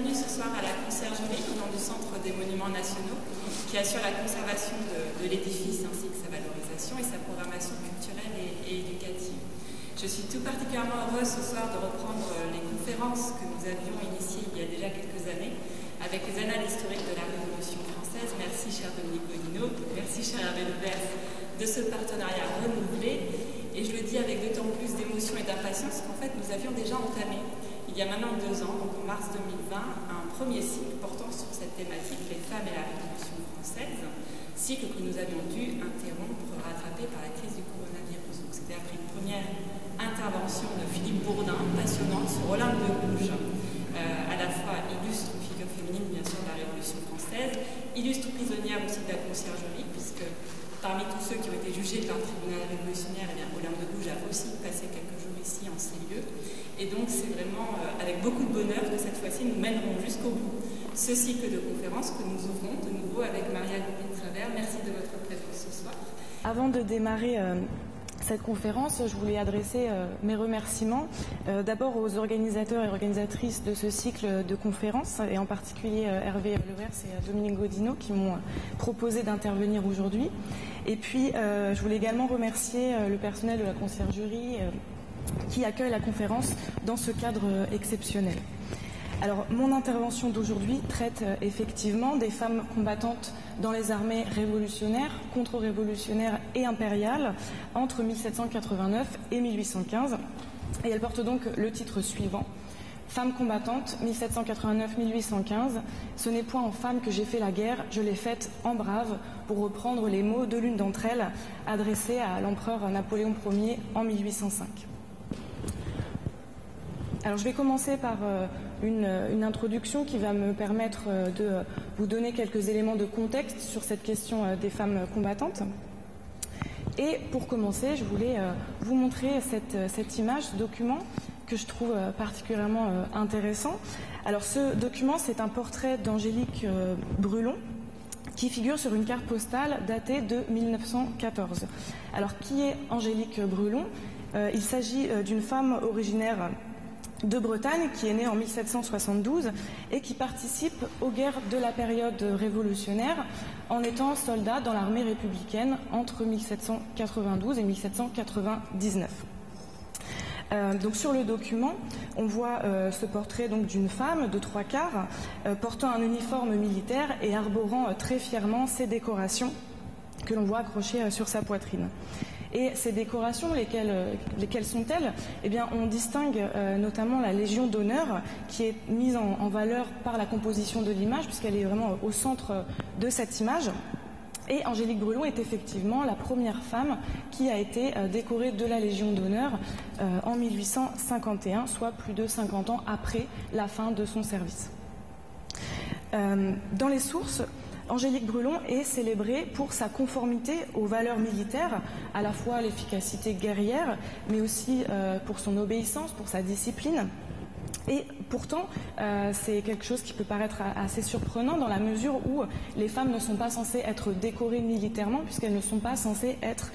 bienvenue ce soir à la conciergerie au nom du Centre des Monuments Nationaux qui assure la conservation de l'édifice ainsi que sa valorisation et sa programmation culturelle et éducative. Je suis tout particulièrement heureuse ce soir de reprendre les conférences que nous avions initiées il y a déjà quelques années avec les annales historiques de la Révolution française. Merci cher Dominique Godino, merci cher Hervé Lebers de ce partenariat renouvelé. Et je le dis avec d'autant plus d'émotion et d'impatience qu'en fait nous avions déjà entamé il y a maintenant 2 ans, donc en mars 2020, un premier cycle portant sur cette thématique, les femmes et la Révolution française, cycle que nous avions dû interrompre, rattrapé par la crise du coronavirus. Donc c'était après une première intervention de Philippe Bourdin, passionnante, sur Olympe de Gouges, à la fois illustre figure féminine, bien sûr, de la Révolution française, illustre prisonnière aussi de la conciergerie, puisque parmi tous ceux qui ont été jugés par le tribunal révolutionnaire, eh bien, Olympe de Gouges a aussi passé quelques jours ici en ces lieux. Et donc c'est vraiment avec beaucoup de bonheur que cette fois-ci nous mènerons jusqu'au bout ce cycle de conférences que nous ouvrons de nouveau avec Maria Goupil-Travers. Merci de votre présence ce soir. Avant de démarrer cette conférence, je voulais adresser mes remerciements d'abord aux organisateurs et organisatrices de ce cycle de conférences, et en particulier Hervé Lebers et Dominique Godino qui m'ont proposé d'intervenir aujourd'hui. Et puis je voulais également remercier le personnel de la conciergerie qui accueille la conférence dans ce cadre exceptionnel. Alors, mon intervention d'aujourd'hui traite effectivement des femmes combattantes dans les armées révolutionnaires, contre-révolutionnaires et impériales entre 1789 et 1815. Et elle porte donc le titre suivant: Femmes combattantes 1789-1815. Ce n'est point en femme que j'ai fait la guerre, je l'ai faite en brave, pour reprendre les mots de l'une d'entre elles, adressés à l'empereur Napoléon Ier en 1805. Alors je vais commencer par une introduction qui va me permettre de vous donner quelques éléments de contexte sur cette question des femmes combattantes. Et pour commencer, je voulais vous montrer cette image, ce document que je trouve particulièrement intéressant. Alors ce document, c'est un portrait d'Angélique Brulon qui figure sur une carte postale datée de 1914. Alors qui est Angélique Brulon? Il s'agit d'une femme originaire de Bretagne qui est née en 1772 et qui participe aux guerres de la période révolutionnaire en étant soldat dans l'armée républicaine entre 1792 et 1799. Donc sur le document, on voit ce portrait d'une femme de 3/4 portant un uniforme militaire et arborant très fièrement ses décorations que l'on voit accrochées sur sa poitrine. Et ces décorations, lesquelles sont-elles? Eh bien, on distingue notamment la Légion d'honneur qui est mise en valeur par la composition de l'image, puisqu'elle est vraiment au centre de cette image. Et Angélique Brulon est effectivement la première femme qui a été décorée de la Légion d'honneur en 1851, soit plus de 50 ans après la fin de son service. Dans les sources, Angélique Brulon est célébrée pour sa conformité aux valeurs militaires, à la fois l'efficacité guerrière, mais aussi pour son obéissance, pour sa discipline. Et pourtant, c'est quelque chose qui peut paraître assez surprenant dans la mesure où les femmes ne sont pas censées être décorées militairement puisqu'elles ne sont pas censées être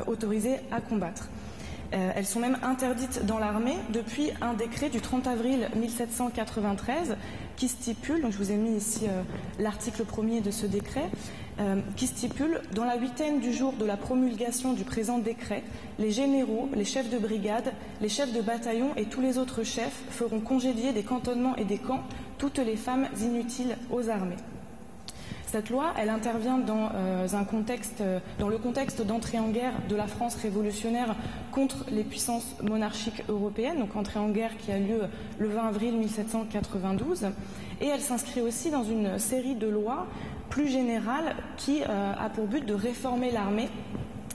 autorisées à combattre. Elles sont même interdites dans l'armée depuis un décret du 30 avril 1793 qui stipule, donc je vous ai mis ici l'article 1er de ce décret, qui stipule: dans la huitaine du jour de la promulgation du présent décret, les généraux, les chefs de brigade, les chefs de bataillon et tous les autres chefs feront congédier des cantonnements et des camps toutes les femmes inutiles aux armées. Cette loi, elle intervient dans le contexte d'entrée en guerre de la France révolutionnaire contre les puissances monarchiques européennes, donc entrée en guerre qui a lieu le 20 avril 1792, et elle s'inscrit aussi dans une série de lois plus générales qui a pour but de réformer l'armée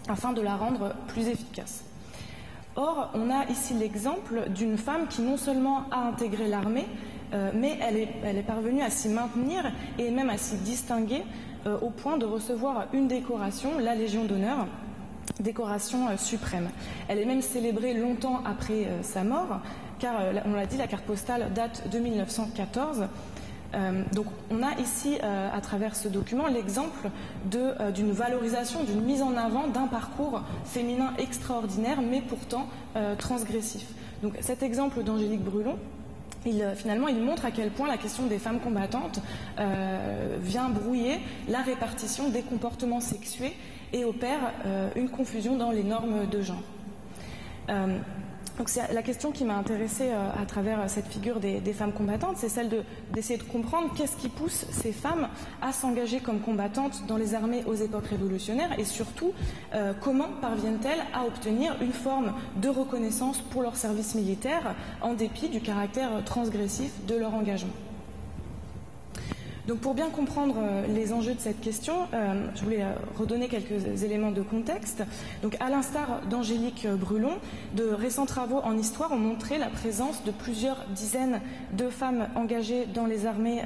afin de la rendre plus efficace. Or, on a ici l'exemple d'une femme qui non seulement a intégré l'armée, mais elle est parvenue à s'y maintenir et même à s'y distinguer au point de recevoir une décoration, la Légion d'honneur, décoration suprême. Elle est même célébrée longtemps après sa mort, car, on l'a dit, la carte postale date de 1914. Donc on a ici, à travers ce document, l'exemple d'une valorisation, d'une mise en avant d'un parcours féminin extraordinaire, mais pourtant transgressif. Donc cet exemple d'Angélique Brulon, finalement, il montre à quel point la question des femmes combattantes vient brouiller la répartition des comportements sexués et opère une confusion dans les normes de genre. Donc c'est la question qui m'a intéressée à travers cette figure des femmes combattantes, c'est celle d'essayer de comprendre qu'est-ce qui pousse ces femmes à s'engager comme combattantes dans les armées aux époques révolutionnaires et surtout comment parviennent-elles à obtenir une forme de reconnaissance pour leur service militaire en dépit du caractère transgressif de leur engagement. Donc pour bien comprendre les enjeux de cette question, je voulais redonner quelques éléments de contexte. Donc à l'instar d'Angélique Brulon, de récents travaux en histoire ont montré la présence de plusieurs dizaines de femmes engagées dans les armées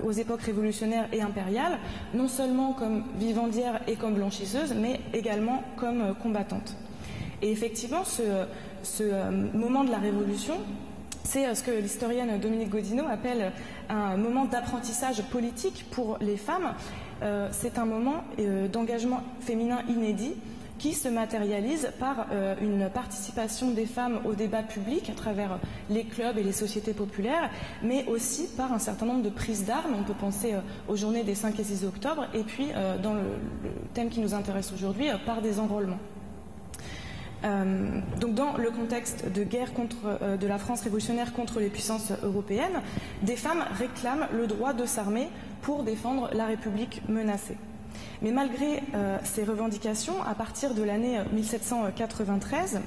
aux époques révolutionnaires et impériales, non seulement comme vivandières et comme blanchisseuses, mais également comme combattantes. Et effectivement, ce moment de la Révolution, c'est ce que l'historienne Dominique Godineau appelle un moment d'apprentissage politique pour les femmes. C'est un moment d'engagement féminin inédit qui se matérialise par une participation des femmes au débat public à travers les clubs et les sociétés populaires, mais aussi par un certain nombre de prises d'armes. On peut penser aux journées des 5 et 6 octobre, et puis dans le thème qui nous intéresse aujourd'hui, par des enrôlements. Donc dans le contexte de guerre de la France révolutionnaire contre les puissances européennes, des femmes réclament le droit de s'armer pour défendre la République menacée. Mais malgré ces revendications, à partir de l'année 1793,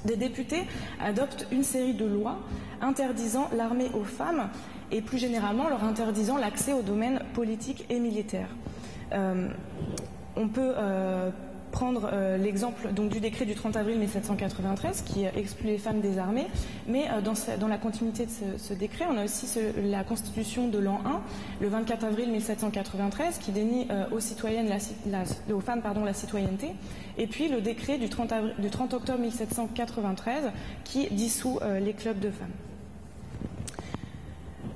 des députés adoptent une série de lois interdisant l'armée aux femmes et plus généralement leur interdisant l'accès au domaine politique et militaire. On peut prendre l'exemple du décret du 30 avril 1793 qui exclut les femmes des armées, mais dans la continuité de ce décret, on a aussi la constitution de l'an 1, le 24 avril 1793, qui dénie aux femmes la citoyenneté, et puis le décret du 30 octobre 1793 qui dissout les clubs de femmes.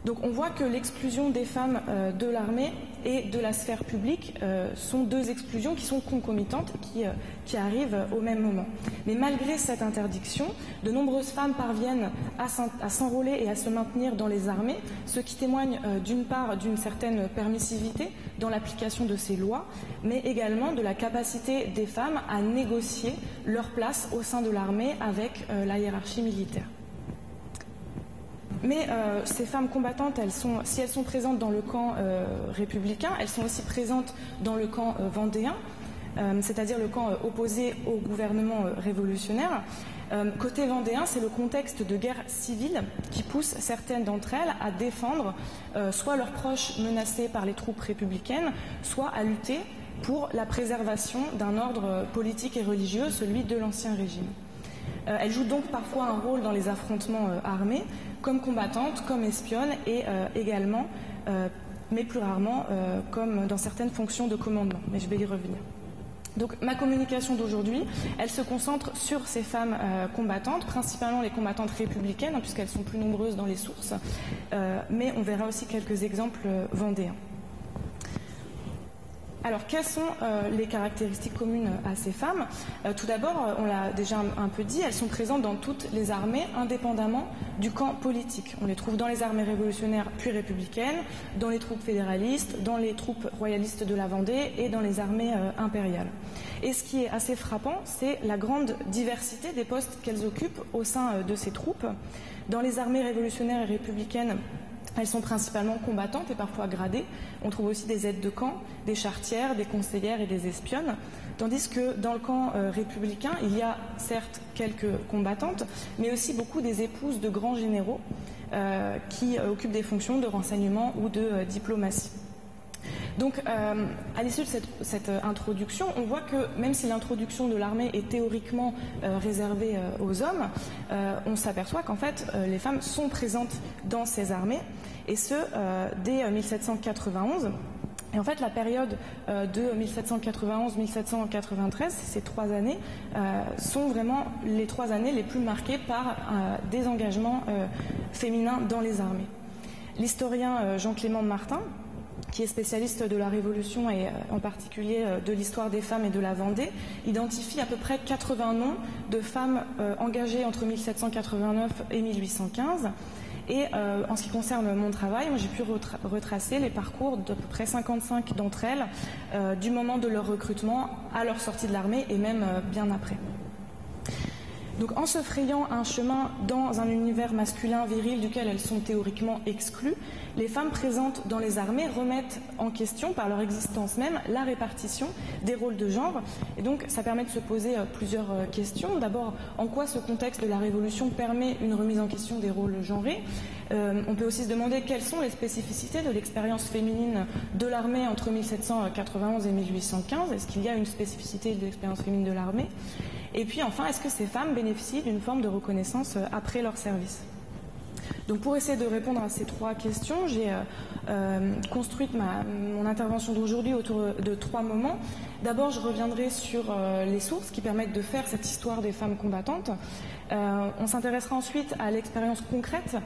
Donc on voit que l'exclusion des femmes de l'armée et de la sphère publique sont deux exclusions qui sont concomitantes, qui arrivent au même moment. Mais malgré cette interdiction, de nombreuses femmes parviennent à s'enrôler et à se maintenir dans les armées, ce qui témoigne d'une part d'une certaine permissivité dans l'application de ces lois, mais également de la capacité des femmes à négocier leur place au sein de l'armée avec la hiérarchie militaire. Mais ces femmes combattantes, si elles sont présentes dans le camp républicain, elles sont aussi présentes dans le camp vendéen, c'est-à-dire le camp opposé au gouvernement révolutionnaire. Côté vendéen, c'est le contexte de guerre civile qui pousse certaines d'entre elles à défendre soit leurs proches menacés par les troupes républicaines, soit à lutter pour la préservation d'un ordre politique et religieux, celui de l'Ancien Régime. Elles jouent donc parfois un rôle dans les affrontements armés, comme combattantes, comme espionnes et également, mais plus rarement, comme dans certaines fonctions de commandement. Mais je vais y revenir. Donc ma communication d'aujourd'hui, elle se concentre sur ces femmes combattantes, principalement les combattantes républicaines, puisqu'elles sont plus nombreuses dans les sources, mais on verra aussi quelques exemples vendéens. Alors, quelles sont les caractéristiques communes à ces femmes ? Tout d'abord, on l'a déjà un peu dit, elles sont présentes dans toutes les armées, indépendamment du camp politique. On les trouve dans les armées révolutionnaires puis républicaines, dans les troupes fédéralistes, dans les troupes royalistes de la Vendée et dans les armées impériales. Et ce qui est assez frappant, c'est la grande diversité des postes qu'elles occupent au sein de ces troupes. Dans les armées révolutionnaires et républicaines, elles sont principalement combattantes et parfois gradées. On trouve aussi des aides de camp, des charretières, des conseillères et des espionnes. Tandis que dans le camp républicain, il y a certes quelques combattantes, mais aussi beaucoup des épouses de grands généraux qui occupent des fonctions de renseignement ou de diplomatie. Donc, à l'issue de cette introduction, on voit que même si l'introduction de l'armée est théoriquement réservée aux hommes, on s'aperçoit qu'en fait, les femmes sont présentes dans ces armées, et ce, dès 1791. Et en fait, la période de 1791-1793, ces 3 années, sont vraiment les 3 années les plus marquées par des engagements féminins dans les armées. L'historien Jean-Clément Martin, qui est spécialiste de la Révolution et en particulier de l'histoire des femmes et de la Vendée, identifie à peu près 80 noms de femmes engagées entre 1789 et 1815. Et en ce qui concerne mon travail, j'ai pu retracer les parcours d'à peu près 55 d'entre elles, du moment de leur recrutement à leur sortie de l'armée et même bien après. Donc en se frayant un chemin dans un univers masculin viril duquel elles sont théoriquement exclues, les femmes présentes dans les armées remettent en question par leur existence même la répartition des rôles de genre. Et donc ça permet de se poser plusieurs questions. D'abord, en quoi ce contexte de la Révolution permet une remise en question des rôles genrés? On peut aussi se demander quelles sont les spécificités de l'expérience féminine de l'armée entre 1791 et 1815. Est-ce qu'il y a une spécificité de l'expérience féminine de l'armée? Et puis enfin, est-ce que ces femmes bénéficient d'une forme de reconnaissance après leur service? Donc pour essayer de répondre à ces trois questions, j'ai construit mon intervention d'aujourd'hui autour de trois moments. D'abord, je reviendrai sur les sources qui permettent de faire cette histoire des femmes combattantes. On s'intéressera ensuite à l'expérience concrète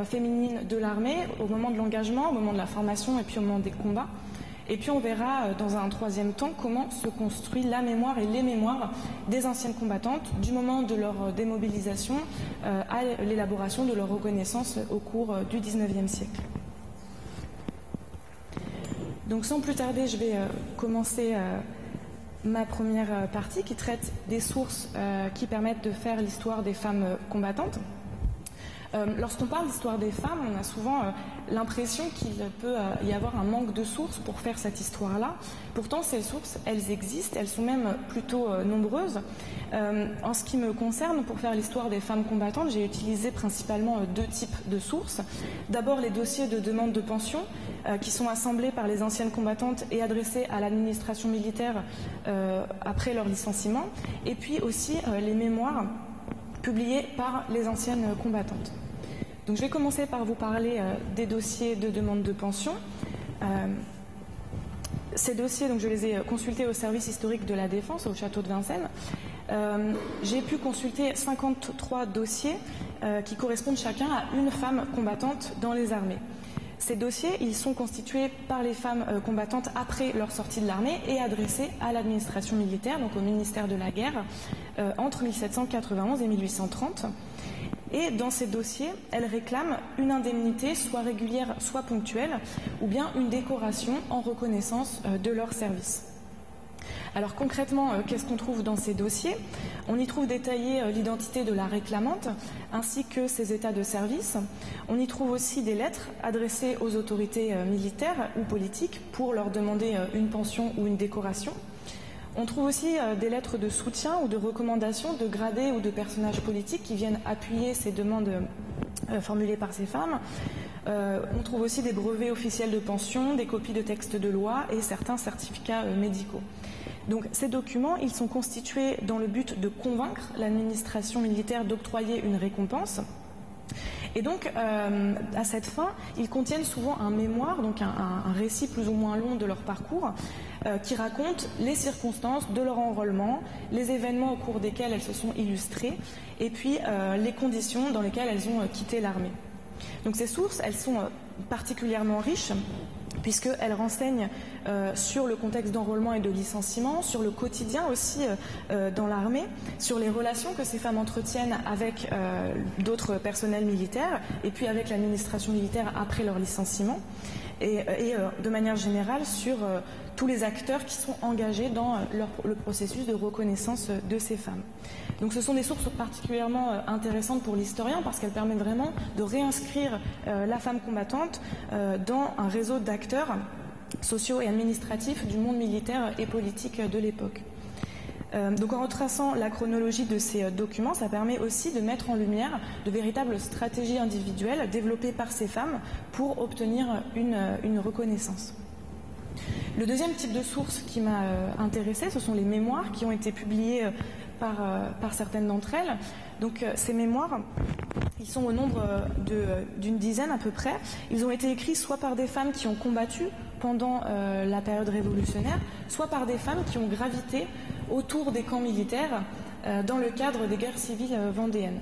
féminine de l'armée au moment de l'engagement, au moment de la formation et puis au moment des combats. Et puis on verra dans un troisième temps comment se construit la mémoire et les mémoires des anciennes combattantes du moment de leur démobilisation à l'élaboration de leur reconnaissance au cours du XIXe siècle. Donc sans plus tarder, je vais commencer ma première partie qui traite des sources qui permettent de faire l'histoire des femmes combattantes. Lorsqu'on parle d'histoire des femmes, on a souvent l'impression qu'il peut y avoir un manque de sources pour faire cette histoire-là. Pourtant, ces sources, elles existent, elles sont même plutôt nombreuses. En ce qui me concerne, pour faire l'histoire des femmes combattantes, j'ai utilisé principalement deux types de sources. D'abord, les dossiers de demande de pension qui sont assemblés par les anciennes combattantes et adressés à l'administration militaire après leur licenciement. Et puis aussi les mémoires publiés par les anciennes combattantes. Donc je vais commencer par vous parler des dossiers de demande de pension. Ces dossiers, donc, je les ai consultés au service historique de la Défense, au château de Vincennes. J'ai pu consulter 53 dossiers qui correspondent chacun à une femme combattante dans les armées. Ces dossiers, ils sont constitués par les femmes combattantes après leur sortie de l'armée et adressés à l'administration militaire, donc au ministère de la Guerre, entre 1791 et 1830. Et dans ces dossiers, elles réclament une indemnité, soit régulière, soit ponctuelle, ou bien une décoration en reconnaissance de leur service. Alors concrètement, qu'est-ce qu'on trouve dans ces dossiers? On y trouve détaillée l'identité de la réclamante, ainsi que ses états de service. On y trouve aussi des lettres adressées aux autorités militaires ou politiques pour leur demander une pension ou une décoration. On trouve aussi des lettres de soutien ou de recommandation de gradés ou de personnages politiques qui viennent appuyer ces demandes formulées par ces femmes. On trouve aussi des brevets officiels de pension, des copies de textes de loi et certains certificats médicaux. Donc ces documents, ils sont constitués dans le but de convaincre l'administration militaire d'octroyer une récompense. Et donc, à cette fin, ils contiennent souvent un mémoire, donc un récit plus ou moins long de leur parcours, qui raconte les circonstances de leur enrôlement, les événements au cours desquels elles se sont illustrées, et puis les conditions dans lesquelles elles ont quitté l'armée. Donc ces sources, elles sont particulièrement riches, puisqu'elles renseignent sur le contexte d'enrôlement et de licenciement, sur le quotidien aussi dans l'armée, sur les relations que ces femmes entretiennent avec d'autres personnels militaires et puis avec l'administration militaire après leur licenciement et de manière générale sur tous les acteurs qui sont engagés dans le processus de reconnaissance de ces femmes. Donc ce sont des sources particulièrement intéressantes pour l'historien parce qu'elles permettent vraiment de réinscrire la femme combattante dans un réseau d'acteurs sociaux et administratifs du monde militaire et politique de l'époque. Donc en retraçant la chronologie de ces documents, ça permet aussi de mettre en lumière de véritables stratégies individuelles développées par ces femmes pour obtenir une reconnaissance. Le deuxième type de source qui m'a intéressée, ce sont les mémoires qui ont été publiées par certaines d'entre elles. Donc ces mémoires, ils sont au nombre d'une dizaine à peu près. Ils ont été écrits soit par des femmes qui ont combattu pendant la période révolutionnaire, soit par des femmes qui ont gravité autour des camps militaires dans le cadre des guerres civiles vendéennes.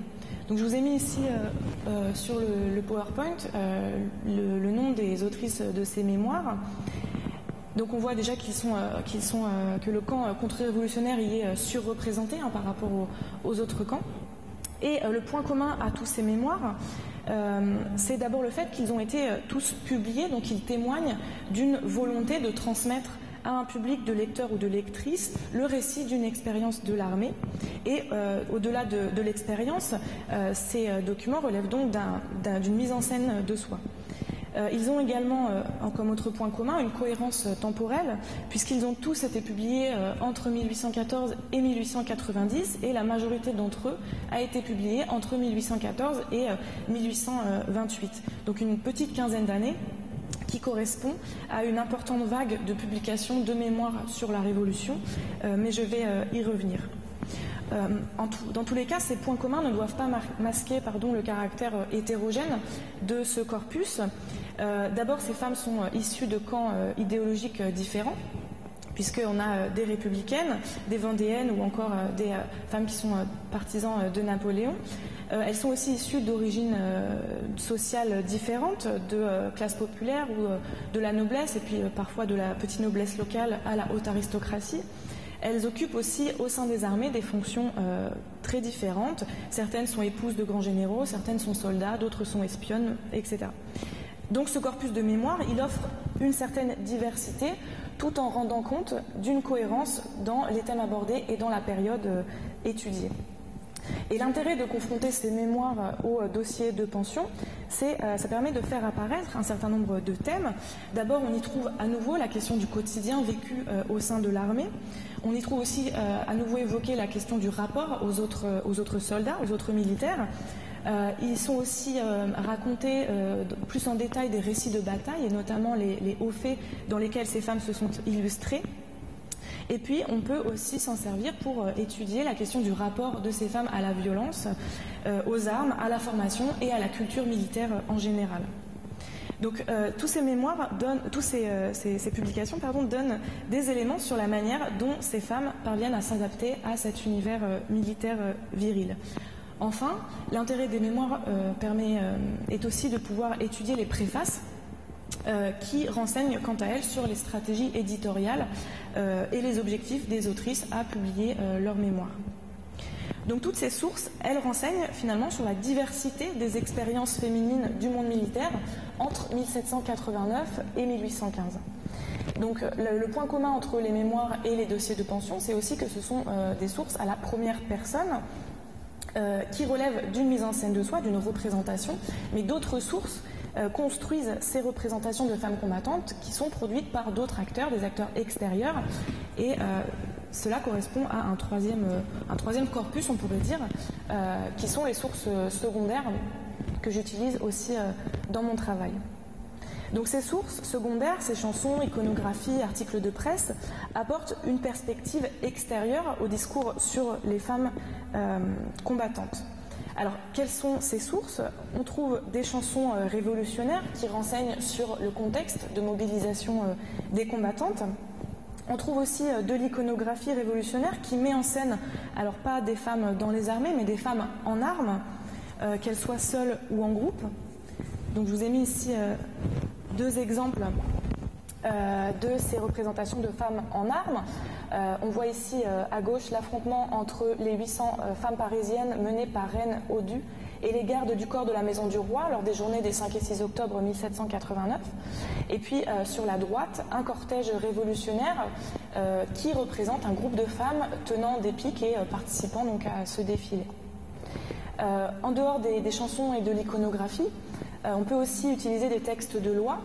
Donc je vous ai mis ici sur le PowerPoint le nom des autrices de ces mémoires. Donc on voit déjà que le camp contre-révolutionnaire y est surreprésenté par rapport aux autres camps. Et le point commun à tous ces mémoires, c'est d'abord le fait qu'ils ont été tous publiés, donc ils témoignent d'une volonté de transmettre à un public de lecteurs ou de lectrices le récit d'une expérience de l'armée. Et au-delà de l'expérience, ces documents relèvent donc d'une mise en scène de soi. Ils ont également, comme autre point commun, une cohérence temporelle, puisqu'ils ont tous été publiés entre 1814 et 1890, et la majorité d'entre eux a été publiée entre 1814 et 1828. Donc une petite quinzaine d'années qui correspond à une importante vague de publications de mémoires sur la Révolution, mais je vais y revenir. Dans tous les cas, ces points communs ne doivent pas masquer le caractère hétérogène de ce corpus. D'abord, ces femmes sont issues de camps idéologiques différents, puisqu'on a des républicaines, des vendéennes ou encore des femmes qui sont partisans de Napoléon. Elles sont aussi issues d'origines sociales différentes, de classes populaires ou de la noblesse, et puis parfois de la petite noblesse locale à la haute aristocratie. Elles occupent aussi au sein des armées des fonctions très différentes. Certaines sont épouses de grands généraux, certaines sont soldats, d'autres sont espionnes, etc. Donc ce corpus de mémoire, il offre une certaine diversité tout en rendant compte d'une cohérence dans les thèmes abordés et dans la période étudiée. Et l'intérêt de confronter ces mémoires au dossier de pension, ça permet de faire apparaître un certain nombre de thèmes. D'abord, on y trouve à nouveau la question du quotidien vécu au sein de l'armée. On y trouve aussi à nouveau évoqué la question du rapport aux autres soldats, aux autres militaires. Ils sont aussi racontés plus en détail des récits de bataille, et notamment les hauts faits dans lesquels ces femmes se sont illustrées. Et puis, on peut aussi s'en servir pour étudier la question du rapport de ces femmes à la violence, aux armes, à la formation et à la culture militaire en général. Donc, tous ces mémoires ces publications donnent des éléments sur la manière dont ces femmes parviennent à s'adapter à cet univers militaire viril. Enfin, l'intérêt des mémoires est aussi de pouvoir étudier les préfaces qui renseignent quant à elles sur les stratégies éditoriales et les objectifs des autrices à publier leurs mémoires. Donc toutes ces sources, elles renseignent finalement sur la diversité des expériences féminines du monde militaire entre 1789 et 1815. Donc le point commun entre les mémoires et les dossiers de pension, c'est aussi que ce sont des sources à la première personne qui relèvent d'une mise en scène de soi, d'une représentation, mais d'autres sources construisent ces représentations de femmes combattantes qui sont produites par d'autres acteurs, des acteurs extérieurs, et cela correspond à un troisième corpus, on pourrait dire, qui sont les sources secondaires que j'utilise aussi dans mon travail. Donc ces sources secondaires, ces chansons, iconographies, articles de presse, apportent une perspective extérieure au discours sur les femmes combattantes. Alors, quelles sont ces sources? On trouve des chansons révolutionnaires qui renseignent sur le contexte de mobilisation des combattantes. On trouve aussi de l'iconographie révolutionnaire qui met en scène, alors pas des femmes dans les armées, mais des femmes en armes, qu'elles soient seules ou en groupe. Donc, je vous ai mis ici deux exemples de ces représentations de femmes en armes. On voit ici à gauche l'affrontement entre les 800 femmes parisiennes menées par Reine Audu et les gardes du corps de la Maison du Roi lors des journées des 5 et 6 octobre 1789. Et puis sur la droite, un cortège révolutionnaire qui représente un groupe de femmes tenant des piques et participant donc à ce défilé. En dehors des chansons et de l'iconographie, on peut aussi utiliser des textes de loi,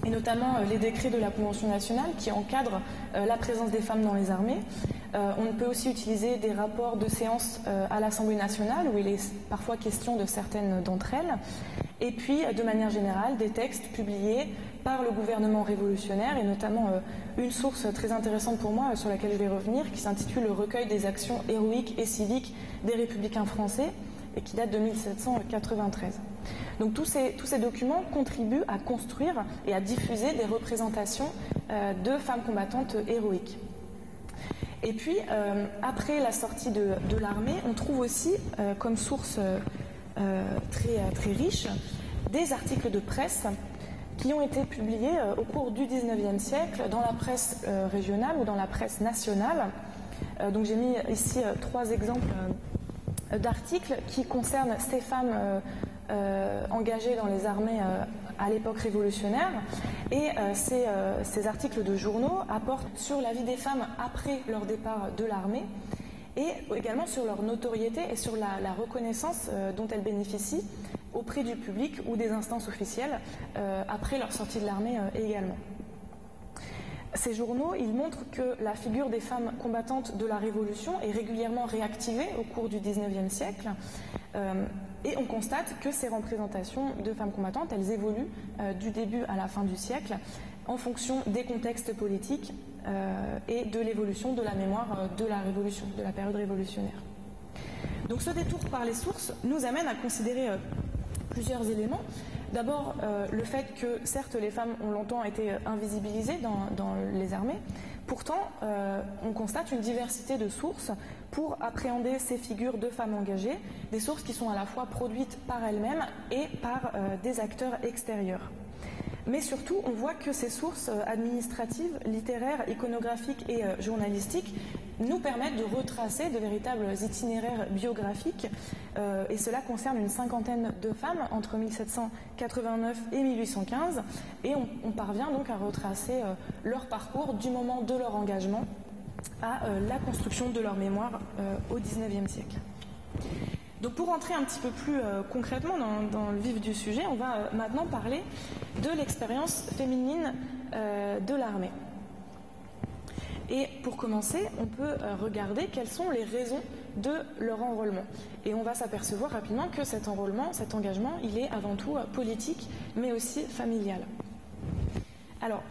et notamment les décrets de la Convention nationale qui encadrent la présence des femmes dans les armées. On peut aussi utiliser des rapports de séance à l'Assemblée nationale où il est parfois question de certaines d'entre elles. Et puis, de manière générale, des textes publiés par le gouvernement révolutionnaire, et notamment une source très intéressante pour moi sur laquelle je vais revenir, qui s'intitule « Le recueil des actions héroïques et civiques des républicains français » et qui date de 1793. Donc tous ces documents contribuent à construire et à diffuser des représentations de femmes combattantes héroïques. Et puis, après la sortie de l'armée, on trouve aussi comme source très riche des articles de presse qui ont été publiés au cours du XIXe siècle dans la presse régionale ou dans la presse nationale. Donc j'ai mis ici trois exemples d'articles qui concernent ces femmes engagées dans les armées à l'époque révolutionnaire. Et ces articles de journaux apportent sur la vie des femmes après leur départ de l'armée et également sur leur notoriété et sur la reconnaissance dont elles bénéficient auprès du public ou des instances officielles après leur sortie de l'armée également. Ces journaux, ils montrent que la figure des femmes combattantes de la Révolution est régulièrement réactivée au cours du XIXe siècle et on constate que ces représentations de femmes combattantes, elles évoluent du début à la fin du siècle en fonction des contextes politiques et de l'évolution de la mémoire de la Révolution, de la période révolutionnaire. Donc ce détour par les sources nous amène à considérer plusieurs éléments. D'abord, le fait que, certes, les femmes ont longtemps été invisibilisées dans les armées. Pourtant, on constate une diversité de sources pour appréhender ces figures de femmes engagées, des sources qui sont à la fois produites par elles-mêmes et par des acteurs extérieurs. Mais surtout, on voit que ces sources administratives, littéraires, iconographiques et journalistiques nous permettent de retracer de véritables itinéraires biographiques et cela concerne une cinquantaine de femmes entre 1789 et 1815 et on parvient donc à retracer leur parcours du moment de leur engagement à la construction de leur mémoire au XIXe siècle. Donc pour entrer un petit peu plus concrètement dans le vif du sujet, on va maintenant parler de l'expérience féminine de l'armée. Et pour commencer, on peut regarder quelles sont les raisons de leur enrôlement. Et on va s'apercevoir rapidement que cet enrôlement, cet engagement, il est avant tout politique, mais aussi familial. Alors,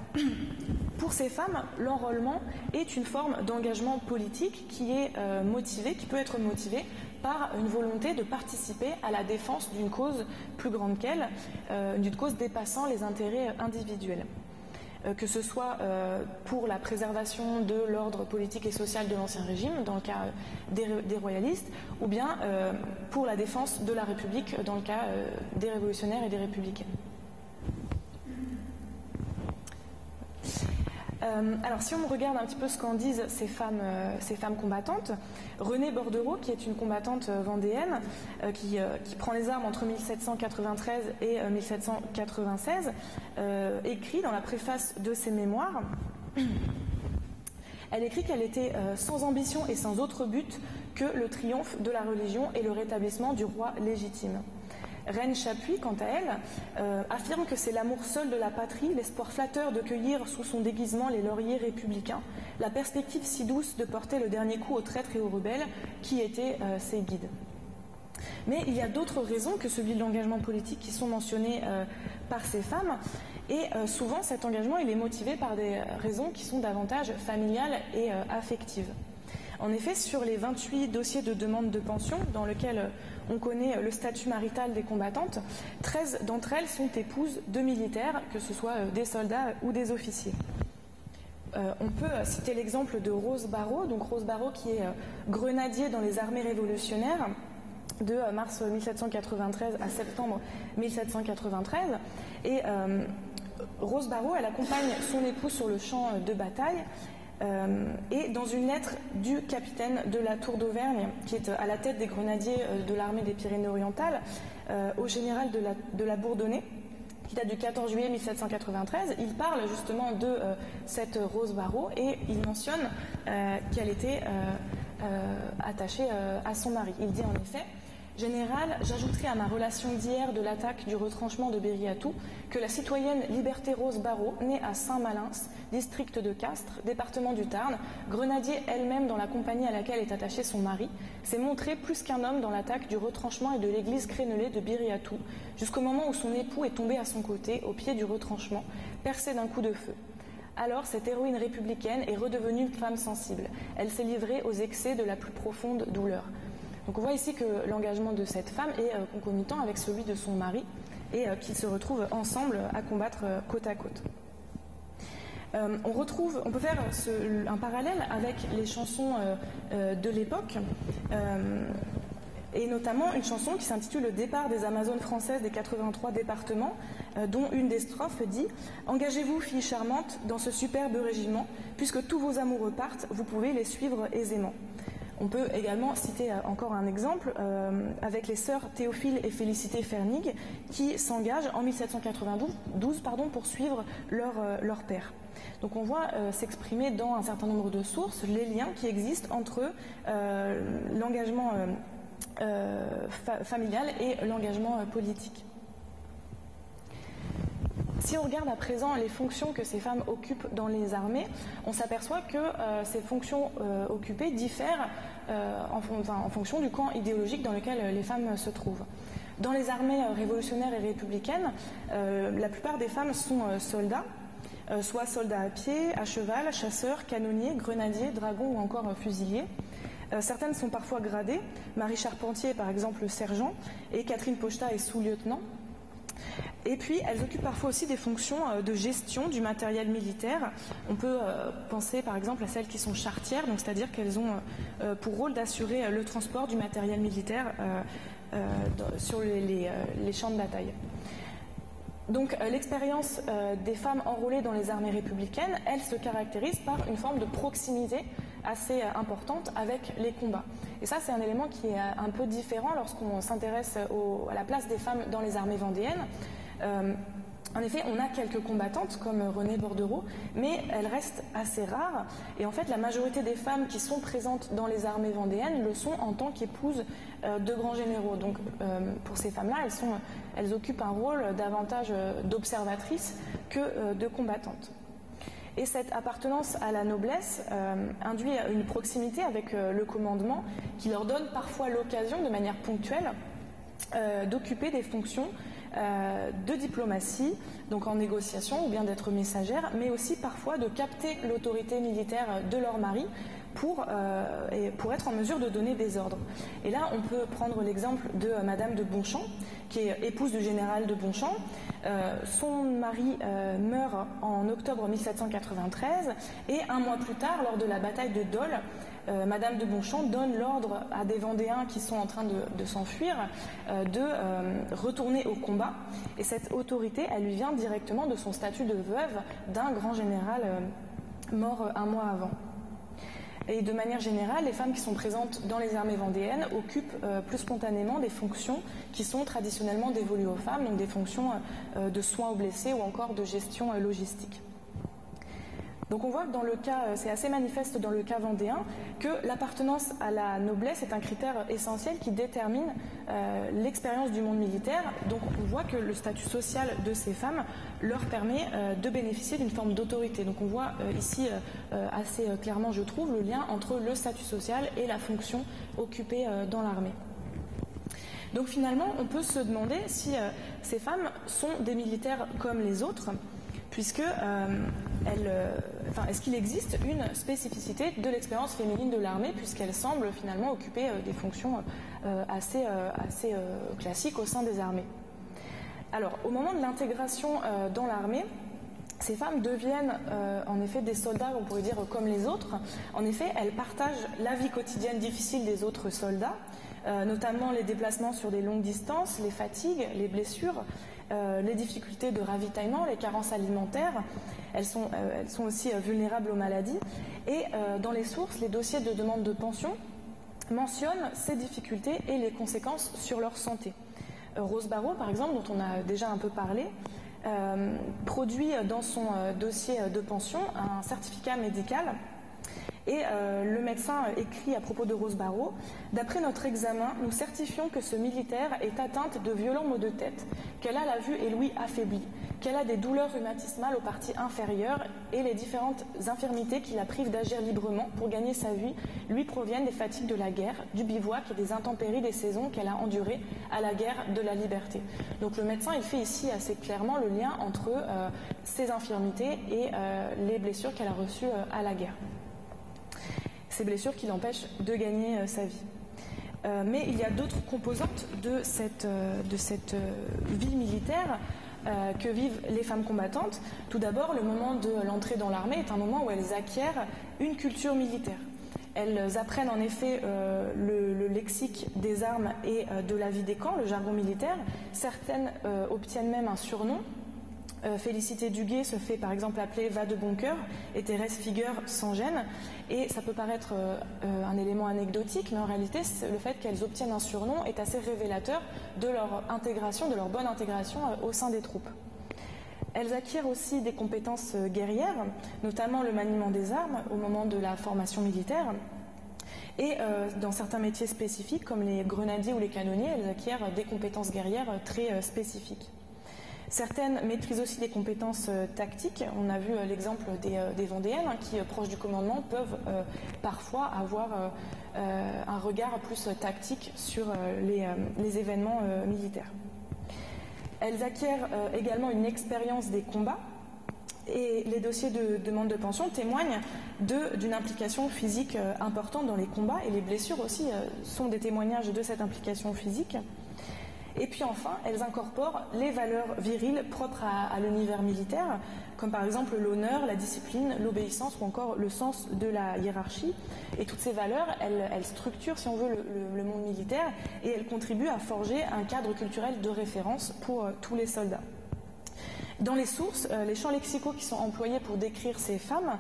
pour ces femmes, l'enrôlement est une forme d'engagement politique qui est motivée, qui peut être motivée par une volonté de participer à la défense d'une cause plus grande qu'elle, d'une cause dépassant les intérêts individuels. Que ce soit pour la préservation de l'ordre politique et social de l'Ancien Régime, dans le cas des royalistes, ou bien pour la défense de la République, dans le cas des révolutionnaires et des républicains. Alors si on regarde un petit peu ce qu'en disent ces femmes combattantes, Renée Bordereau, qui est une combattante vendéenne, qui prend les armes entre 1793 et 1796, écrit dans la préface de ses mémoires, elle écrit qu'elle était sans ambition et sans autre but que le triomphe de la religion et le rétablissement du roi légitime. Reine Chapuis, quant à elle, affirme que c'est l'amour seul de la patrie, l'espoir flatteur de cueillir sous son déguisement les lauriers républicains, la perspective si douce de porter le dernier coup aux traîtres et aux rebelles qui étaient ses guides. Mais il y a d'autres raisons que celui de l'engagement politique qui sont mentionnées par ces femmes, et souvent cet engagement il est motivé par des raisons qui sont davantage familiales et affectives. En effet, sur les 28 dossiers de demande de pension dans lesquels on connaît le statut marital des combattantes, 13 d'entre elles sont épouses de militaires, que ce soit des soldats ou des officiers. On peut citer l'exemple de Rose Barreau, donc Rose Barreau qui est grenadier dans les armées révolutionnaires de mars 1793 à septembre 1793. Et Rose Barreau, elle accompagne son époux sur le champ de bataille. Et dans une lettre du capitaine de la Tour d'Auvergne, qui est à la tête des grenadiers de l'armée des Pyrénées-Orientales, au général de la Bourdonnais, qui date du 14 juillet 1793, il parle justement de cette Rose Barreau et il mentionne qu'elle était attachée à son mari. Il dit en effet: Général, j'ajouterai à ma relation d'hier de l'attaque du retranchement de Berry-à-Tout que la citoyenne Liberté Rose Barreau, née à Saint-Malins, district de Castres, département du Tarn, grenadier elle-même dans la compagnie à laquelle est attaché son mari, s'est montrée plus qu'un homme dans l'attaque du retranchement et de l'église crénelée de Berry-à-Tout, jusqu'au moment où son époux est tombé à son côté, au pied du retranchement, percé d'un coup de feu. Alors, cette héroïne républicaine est redevenue une femme sensible. Elle s'est livrée aux excès de la plus profonde douleur. Donc on voit ici que l'engagement de cette femme est concomitant avec celui de son mari et qu'ils se retrouvent ensemble à combattre côte à côte. On peut faire un parallèle avec les chansons de l'époque et notamment une chanson qui s'intitule « Le départ des Amazones françaises des 83 départements » dont une des strophes dit « Engagez-vous, filles charmantes, dans ce superbe régiment, puisque tous vos amoureux partent, vous pouvez les suivre aisément. » On peut également citer encore un exemple avec les sœurs Théophile et Félicité Fernig qui s'engagent en 1792 pour suivre leur père. Donc on voit s'exprimer dans un certain nombre de sources les liens qui existent entre l'engagement familial et l'engagement politique. Si on regarde à présent les fonctions que ces femmes occupent dans les armées, on s'aperçoit que ces fonctions occupées diffèrent en fonction du camp idéologique dans lequel les femmes se trouvent. Dans les armées révolutionnaires et républicaines, la plupart des femmes sont soldats, soit soldats à pied, à cheval, chasseurs, canonniers, grenadiers, dragons ou encore fusiliers. Certaines sont parfois gradées. Marie Charpentier, par exemple, sergent, et Catherine Pochta est sous-lieutenant. Et puis, elles occupent parfois aussi des fonctions de gestion du matériel militaire. On peut penser par exemple à celles qui sont charretières, donc c'est-à-dire qu'elles ont pour rôle d'assurer le transport du matériel militaire sur les champs de bataille. Donc l'expérience des femmes enrôlées dans les armées républicaines, elle se caractérise par une forme de proximité assez importante avec les combats. Et ça, c'est un élément qui est un peu différent lorsqu'on s'intéresse à la place des femmes dans les armées vendéennes. En effet, on a quelques combattantes comme Renée Bordereau, mais elles restent assez rares. Et en fait, la majorité des femmes qui sont présentes dans les armées vendéennes le sont en tant qu'épouses de grands généraux. Donc, pour ces femmes-là, elles occupent un rôle davantage d'observatrices que de combattantes. Et cette appartenance à la noblesse induit une proximité avec le commandement qui leur donne parfois l'occasion, de manière ponctuelle, d'occuper des fonctions de diplomatie, donc en négociation ou bien d'être messagère, mais aussi parfois de capter l'autorité militaire de leur mari pour être en mesure de donner des ordres. Et là, on peut prendre l'exemple de Madame de Bonchamp, qui est épouse du général de Bonchamp. Son mari meurt en octobre 1793 et un mois plus tard, lors de la bataille de Dole, Madame de Bonchamp donne l'ordre à des Vendéens qui sont en train de s'enfuir de retourner au combat. Et cette autorité, elle lui vient directement de son statut de veuve d'un grand général mort un mois avant. Et de manière générale, les femmes qui sont présentes dans les armées vendéennes occupent plus spontanément des fonctions qui sont traditionnellement dévolues aux femmes, donc des fonctions de soins aux blessés ou encore de gestion logistique. Donc on voit que dans le cas, c'est assez manifeste dans le cas vendéen, que l'appartenance à la noblesse est un critère essentiel qui détermine l'expérience du monde militaire. Donc on voit que le statut social de ces femmes leur permet de bénéficier d'une forme d'autorité. Donc on voit ici assez clairement, je trouve, le lien entre le statut social et la fonction occupée dans l'armée. Donc finalement, on peut se demander si ces femmes sont des militaires comme les autres, puisque est-ce qu'il existe une spécificité de l'expérience féminine de l'armée, puisqu'elle semble finalement occuper des fonctions assez classiques au sein des armées. Alors, au moment de l'intégration dans l'armée, ces femmes deviennent en effet des soldats, on pourrait dire, comme les autres. En effet, elles partagent la vie quotidienne difficile des autres soldats, notamment les déplacements sur des longues distances, les fatigues, les blessures, les difficultés de ravitaillement, les carences alimentaires. Elles sont aussi vulnérables aux maladies. Et dans les sources, les dossiers de demande de pension mentionnent ces difficultés et les conséquences sur leur santé. Rose Barreau, par exemple, dont on a déjà un peu parlé, produit dans son dossier de pension un certificat médical. Et le médecin écrit à propos de Rose Barreau: « D'après notre examen, nous certifions que ce militaire est atteinte de violents maux de tête, qu'elle a la vue et l'ouïe affaiblie, qu'elle a des douleurs rhumatismales aux parties inférieures et les différentes infirmités qui la privent d'agir librement pour gagner sa vie lui proviennent des fatigues de la guerre, du bivouac et des intempéries des saisons qu'elle a endurées à la guerre de la liberté. » Donc le médecin, il fait ici assez clairement le lien entre ces infirmités et les blessures qu'elle a reçues à la guerre. Ces blessures qui l'empêchent de gagner sa vie. Mais il y a d'autres composantes de cette vie militaire que vivent les femmes combattantes. Tout d'abord, le moment de l'entrée dans l'armée est un moment où elles acquièrent une culture militaire. Elles apprennent en effet le lexique des armes et de la vie des camps, le jargon militaire. Certaines obtiennent même un surnom. Félicité Duguay se fait par exemple appeler va de bon cœur et Thérèse Figueur sans gêne. Et ça peut paraître un élément anecdotique, mais en réalité, le fait qu'elles obtiennent un surnom est assez révélateur de leur intégration, de leur bonne intégration au sein des troupes. Elles acquièrent aussi des compétences guerrières, notamment le maniement des armes au moment de la formation militaire. Et dans certains métiers spécifiques, comme les grenadiers ou les canonniers, elles acquièrent des compétences guerrières très spécifiques. Certaines maîtrisent aussi des compétences tactiques. On a vu l'exemple des Vendéennes qui, proches du commandement, peuvent parfois avoir un regard plus tactique sur les événements militaires. Elles acquièrent également une expérience des combats et les dossiers de demande de pension témoignent d'une implication physique importante dans les combats et les blessures aussi sont des témoignages de cette implication physique. Et puis enfin, elles incorporent les valeurs viriles propres à l'univers militaire, comme par exemple l'honneur, la discipline, l'obéissance ou encore le sens de la hiérarchie. Et toutes ces valeurs, elles structurent, si on veut, le monde militaire et elles contribuent à forger un cadre culturel de référence pour tous les soldats. Dans les sources, les champs lexicaux qui sont employés pour décrire ces femmes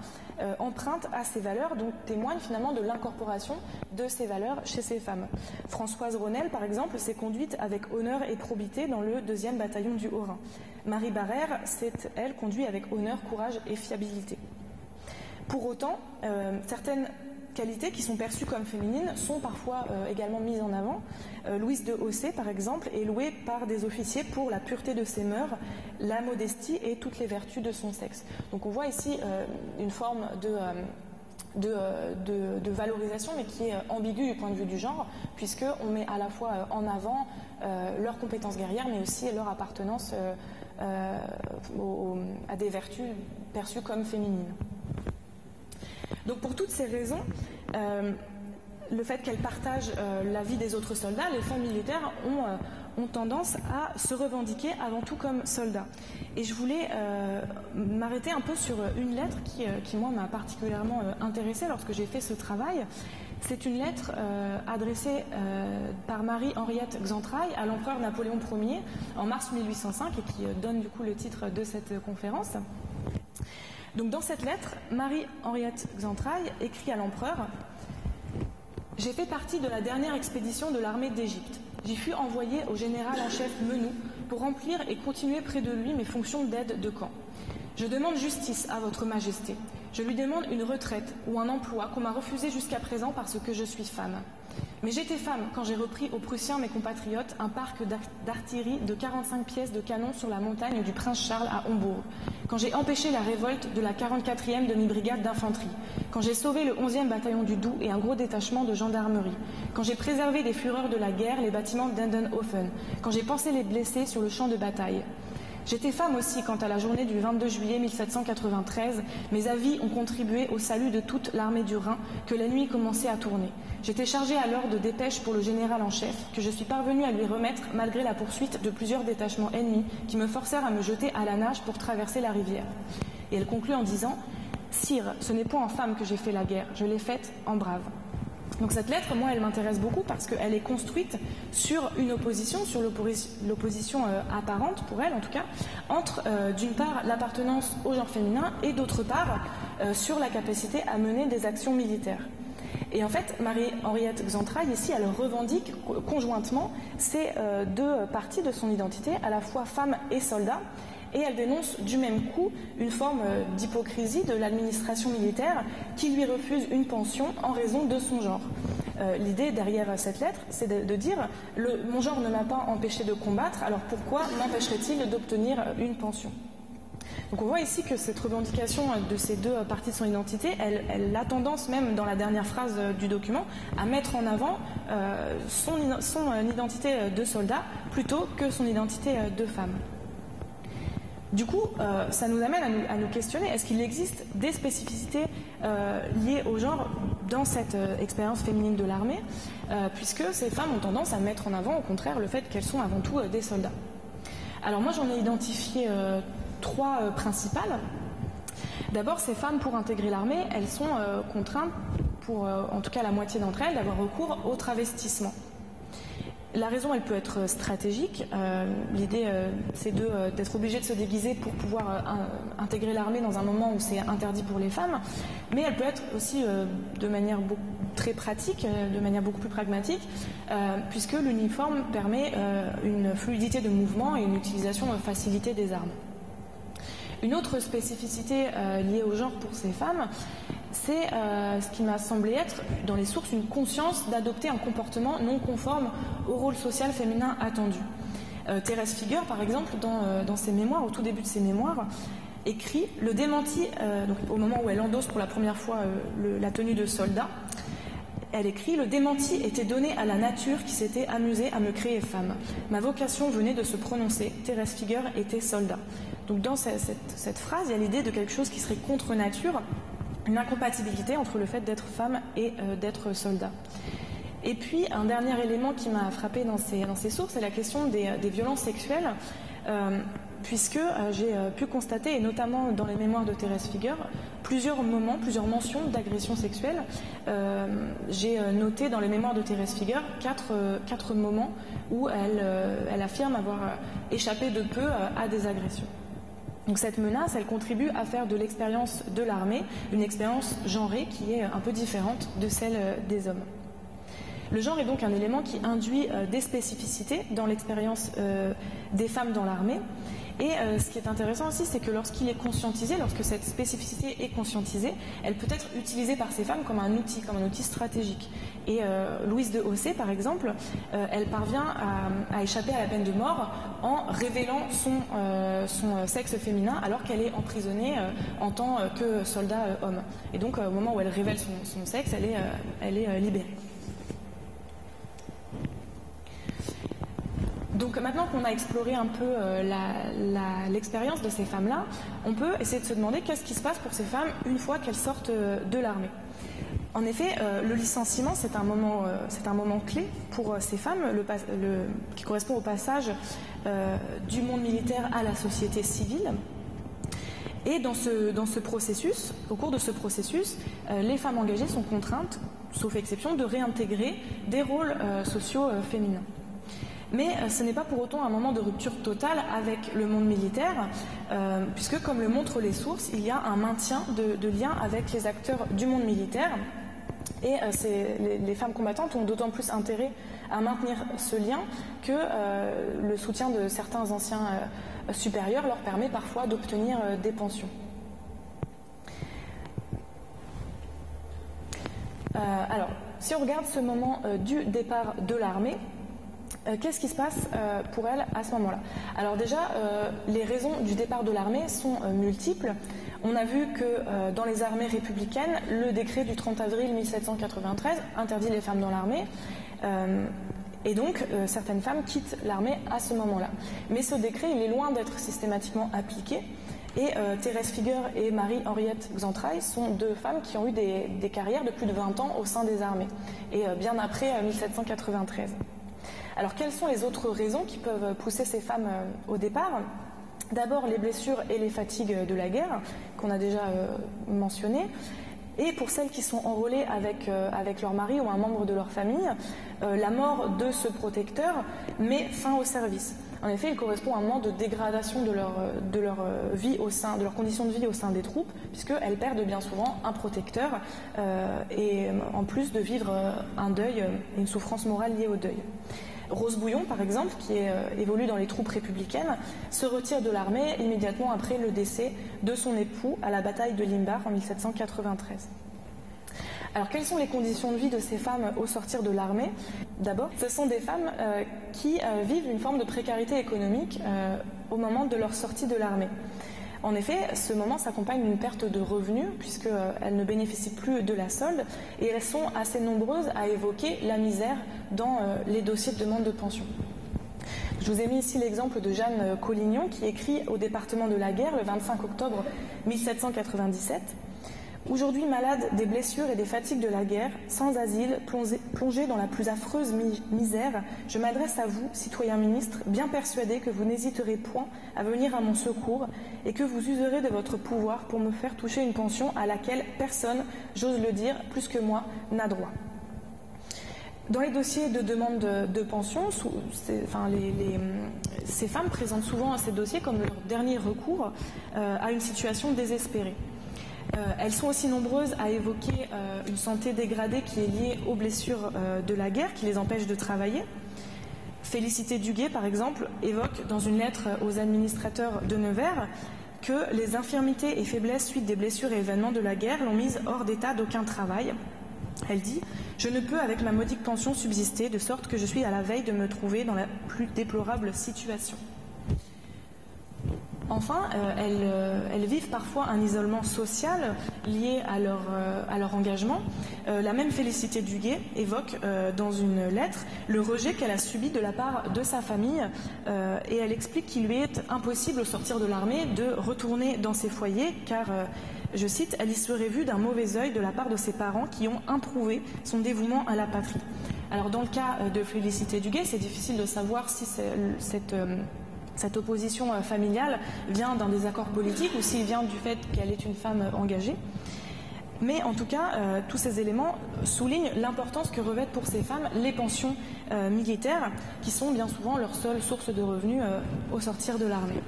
empruntent à ces valeurs, donc témoignent finalement de l'incorporation de ces valeurs chez ces femmes. Françoise Ronel, par exemple, s'est conduite avec honneur et probité dans le 2e bataillon du Haut-Rhin. Marie Barrère s'est, elle, conduite avec honneur, courage et fiabilité. Pour autant, certaines qualités qui sont perçues comme féminines sont parfois également mises en avant. Louise de Hossé, par exemple, est louée par des officiers pour la pureté de ses mœurs, la modestie et toutes les vertus de son sexe. Donc on voit ici une forme de valorisation, mais qui est ambiguë du point de vue du genre, puisqu'on met à la fois en avant leurs compétences guerrières, mais aussi leur appartenance à des vertus perçues comme féminines. Donc pour toutes ces raisons, le fait qu'elles partagent la vie des autres soldats, les femmes militaires ont tendance à se revendiquer avant tout comme soldats. Et je voulais m'arrêter un peu sur une lettre qui moi, m'a particulièrement intéressée lorsque j'ai fait ce travail. C'est une lettre adressée par Marie-Henriette Xentrailles à l'empereur Napoléon Ier en mars 1805 et qui donne du coup le titre de cette conférence. Donc dans cette lettre, Marie-Henriette Xentrailles écrit à l'empereur « J'ai fait partie de la dernière expédition de l'armée d'Égypte. J'y fus envoyé au général en chef Menou pour remplir et continuer près de lui mes fonctions d'aide de camp. Je demande justice à votre majesté. Je lui demande une retraite ou un emploi qu'on m'a refusé jusqu'à présent parce que je suis femme. Mais j'étais femme quand j'ai repris aux Prussiens, mes compatriotes, un parc d'artillerie de 45 pièces de canon sur la montagne du Prince Charles à Hombourg. Quand j'ai empêché la révolte de la 44e demi-brigade d'infanterie. Quand j'ai sauvé le 11e bataillon du Doubs et un gros détachement de gendarmerie. Quand j'ai préservé des fureurs de la guerre les bâtiments d'Endenhofen. Quand j'ai pansé les blessés sur le champ de bataille. J'étais femme aussi quant à la journée du 22 juillet 1793. Mes avis ont contribué au salut de toute l'armée du Rhin que la nuit commençait à tourner. J'étais chargée alors de dépêches pour le général en chef que je suis parvenue à lui remettre malgré la poursuite de plusieurs détachements ennemis qui me forcèrent à me jeter à la nage pour traverser la rivière. Et elle conclut en disant « Sire, ce n'est point en femme que j'ai fait la guerre, je l'ai faite en brave ». Donc cette lettre, moi, elle m'intéresse beaucoup parce qu'elle est construite sur une opposition, sur l'opposition apparente, pour elle en tout cas, entre d'une part l'appartenance au genre féminin et d'autre part sur la capacité à mener des actions militaires. Et en fait, Marie-Henriette Xentrailles, ici, elle revendique conjointement ces deux parties de son identité, à la fois femme et soldat, et elle dénonce du même coup une forme d'hypocrisie de l'administration militaire qui lui refuse une pension en raison de son genre. L'idée derrière cette lettre, c'est de dire « mon genre ne m'a pas empêché de combattre, alors pourquoi m'empêcherait-il d'obtenir une pension ?» Donc on voit ici que cette revendication de ces deux parties de son identité, elle a tendance même dans la dernière phrase du document à mettre en avant son identité de soldat plutôt que son identité de femme. Du coup, ça nous amène à nous questionner, est-ce qu'il existe des spécificités liées au genre dans cette expérience féminine de l'armée, puisque ces femmes ont tendance à mettre en avant, au contraire, le fait qu'elles sont avant tout des soldats. Alors moi, j'en ai identifié trois principales. D'abord, ces femmes, pour intégrer l'armée, elles sont contraintes, pour en tout cas la moitié d'entre elles, d'avoir recours au travestissement. La raison, elle peut être stratégique. L'idée, c'est d'être obligé de se déguiser pour pouvoir intégrer l'armée dans un moment où c'est interdit pour les femmes. Mais elle peut être aussi de manière très pratique, de manière beaucoup plus pragmatique, puisque l'uniforme permet une fluidité de mouvement et une utilisation facilitée des armes. Une autre spécificité liée au genre pour ces femmes, c'est ce qui m'a semblé être, dans les sources, une conscience d'adopter un comportement non conforme au rôle social féminin attendu. Thérèse Figure, par exemple, dans ses mémoires, au tout début de ses mémoires, écrit « Le démenti », donc au moment où elle endosse pour la première fois la tenue de soldat, elle écrit « Le démenti était donné à la nature qui s'était amusée à me créer femme. Ma vocation venait de se prononcer. Thérèse Figure était soldat. » Donc dans cette phrase, il y a l'idée de quelque chose qui serait contre nature, une incompatibilité entre le fait d'être femme et d'être soldat. Et puis, un dernier élément qui m'a frappé dans ces sources, c'est la question des violences sexuelles, puisque j'ai pu constater, et notamment dans les mémoires de Thérèse Figure, plusieurs mentions d'agressions sexuelles. J'ai noté dans les mémoires de Thérèse Figure quatre moments où elle affirme avoir échappé de peu à des agressions. Donc cette menace, elle contribue à faire de l'expérience de l'armée une expérience genrée qui est un peu différente de celle des hommes. Le genre est donc un élément qui induit des spécificités dans l'expérience des femmes dans l'armée. Et ce qui est intéressant aussi, c'est que lorsqu'il est conscientisé, lorsque cette spécificité est conscientisée, elle peut être utilisée par ces femmes comme un outil stratégique. Et Louise de Hossé, par exemple, elle parvient à échapper à la peine de mort en révélant son sexe féminin alors qu'elle est emprisonnée en tant que soldat homme. Et donc au moment où elle révèle son sexe, elle est libérée. Donc maintenant qu'on a exploré un peu l'expérience de ces femmes-là, on peut essayer de se demander qu'est-ce qui se passe pour ces femmes une fois qu'elles sortent de l'armée. En effet, le licenciement, c'est un moment clé pour ces femmes, qui correspond au passage du monde militaire à la société civile. Et dans ce processus, au cours de ce processus, les femmes engagées sont contraintes, sauf exception, de réintégrer des rôles sociaux féminins. Mais ce n'est pas pour autant un moment de rupture totale avec le monde militaire, puisque comme le montrent les sources, il y a un maintien de liens avec les acteurs du monde militaire. Et les femmes combattantes ont d'autant plus intérêt à maintenir ce lien que le soutien de certains anciens supérieurs leur permet parfois d'obtenir des pensions. Alors, si on regarde ce moment du départ de l'armée, qu'est-ce qui se passe pour elle à ce moment-là? Alors déjà, les raisons du départ de l'armée sont multiples. On a vu que dans les armées républicaines, le décret du 30 avril 1793 interdit les femmes dans l'armée. Et donc, certaines femmes quittent l'armée à ce moment-là. Mais ce décret, il est loin d'être systématiquement appliqué. Et Thérèse Figure et Marie-Henriette Xentrailles sont deux femmes qui ont eu des carrières de plus de 20 ans au sein des armées, et bien après 1793. Alors, quelles sont les autres raisons qui peuvent pousser ces femmes au départ? D'abord, les blessures et les fatigues de la guerre, qu'on a déjà mentionnées. Et pour celles qui sont enrôlées avec leur mari ou un membre de leur famille, la mort de ce protecteur met fin au service. En effet, il correspond à un moment de dégradation de leur vie de leurs conditions de vie au sein des troupes, puisqu'elles perdent bien souvent un protecteur, et en plus de vivre un deuil, une souffrance morale liée au deuil. Rose Bouillon, par exemple, qui évolue dans les troupes républicaines, se retire de l'armée immédiatement après le décès de son époux à la bataille de Limbar en 1793. Alors, quelles sont les conditions de vie de ces femmes au sortir de l'armée? D'abord, ce sont des femmes qui vivent une forme de précarité économique au moment de leur sortie de l'armée. En effet, ce moment s'accompagne d'une perte de revenus, puisqu'elles ne bénéficient plus de la solde, et elles sont assez nombreuses à évoquer la misère dans les dossiers de demande de pension. Je vous ai mis ici l'exemple de Jeanne Collignon, qui écrit au département de la guerre le 25 octobre 1797. Aujourd'hui malade des blessures et des fatigues de la guerre, sans asile, plongé dans la plus affreuse misère, je m'adresse à vous, citoyens ministres, bien persuadés que vous n'hésiterez point à venir à mon secours et que vous userez de votre pouvoir pour me faire toucher une pension à laquelle personne, j'ose le dire, plus que moi, n'a droit. Dans les dossiers de demande de pension, ces femmes présentent souvent ces dossiers comme leur dernier recours à une situation désespérée. Elles sont aussi nombreuses à évoquer une santé dégradée qui est liée aux blessures de la guerre, qui les empêchent de travailler. Félicité Duguet, par exemple, évoque dans une lettre aux administrateurs de Nevers que les infirmités et faiblesses suite des blessures et événements de la guerre l'ont mise hors d'état d'aucun travail. Elle dit « Je ne peux avec ma modique pension subsister, de sorte que je suis à la veille de me trouver dans la plus déplorable situation. » Enfin, elles vivent parfois un isolement social lié à leur engagement. La même Félicité Duguet évoque dans une lettre le rejet qu'elle a subi de la part de sa famille et elle explique qu'il lui est impossible au sortir de l'armée de retourner dans ses foyers car, je cite, elle y serait vue d'un mauvais œil de la part de ses parents qui ont improuvé son dévouement à la patrie. Alors dans le cas de Félicité Duguet, c'est difficile de savoir si cette opposition familiale vient d'un désaccord politique ou s'il vient du fait qu'elle est une femme engagée. Mais en tout cas, tous ces éléments soulignent l'importance que revêtent pour ces femmes les pensions militaires, qui sont bien souvent leur seule source de revenus au sortir de l'armée.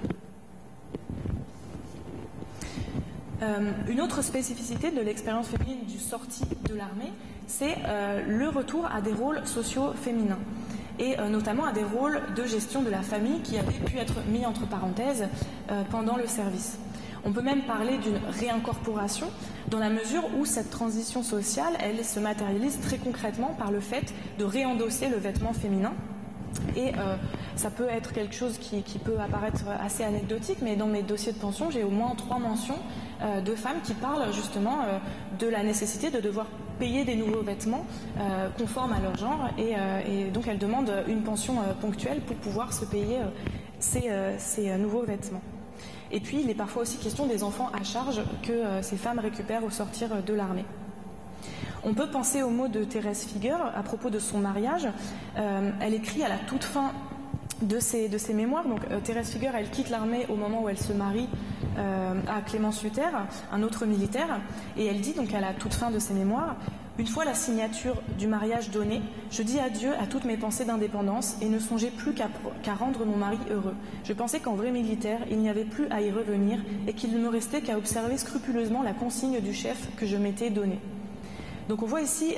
Une autre spécificité de l'expérience féminine du sorti de l'armée, c'est le retour à des rôles sociaux féminins, et notamment à des rôles de gestion de la famille qui avaient pu être mis entre parenthèses pendant le service. On peut même parler d'une réincorporation dans la mesure où cette transition sociale, elle se matérialise très concrètement par le fait de réendosser le vêtement féminin. Et ça peut être quelque chose qui peut apparaître assez anecdotique, mais dans mes dossiers de pension, j'ai au moins 3 mentions de femmes qui parlent justement de la nécessité de devoir payer des nouveaux vêtements conformes à leur genre et donc elles demandent une pension ponctuelle pour pouvoir se payer ces nouveaux vêtements. Et puis il est parfois aussi question des enfants à charge que ces femmes récupèrent au sortir de l'armée. On peut penser aux mots de Thérèse Figueur à propos de son mariage. Elle écrit à la toute fin de ses mémoires. Donc Thérèse Figueur, elle quitte l'armée au moment où elle se marie à Clémence Hutter, un autre militaire, et elle dit donc à la toute fin de ses mémoires: une fois la signature du mariage donnée, je dis adieu à toutes mes pensées d'indépendance et ne songeais plus qu'à rendre mon mari heureux. Je pensais qu'en vrai militaire, il n'y avait plus à y revenir et qu'il ne me restait qu'à observer scrupuleusement la consigne du chef que je m'étais donnée. Donc on voit ici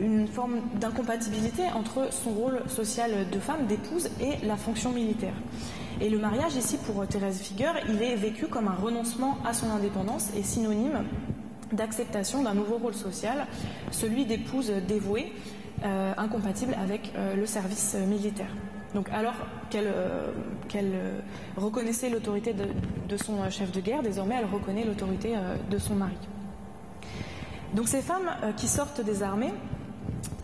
une forme d'incompatibilité entre son rôle social de femme, d'épouse, et la fonction militaire. Et le mariage ici pour Thérèse Figueur, il est vécu comme un renoncement à son indépendance et synonyme d'acceptation d'un nouveau rôle social, celui d'épouse dévouée, incompatible avec le service militaire. Donc alors qu'elle reconnaissait l'autorité de son chef de guerre, désormais elle reconnaît l'autorité de son mari. Donc ces femmes qui sortent des armées,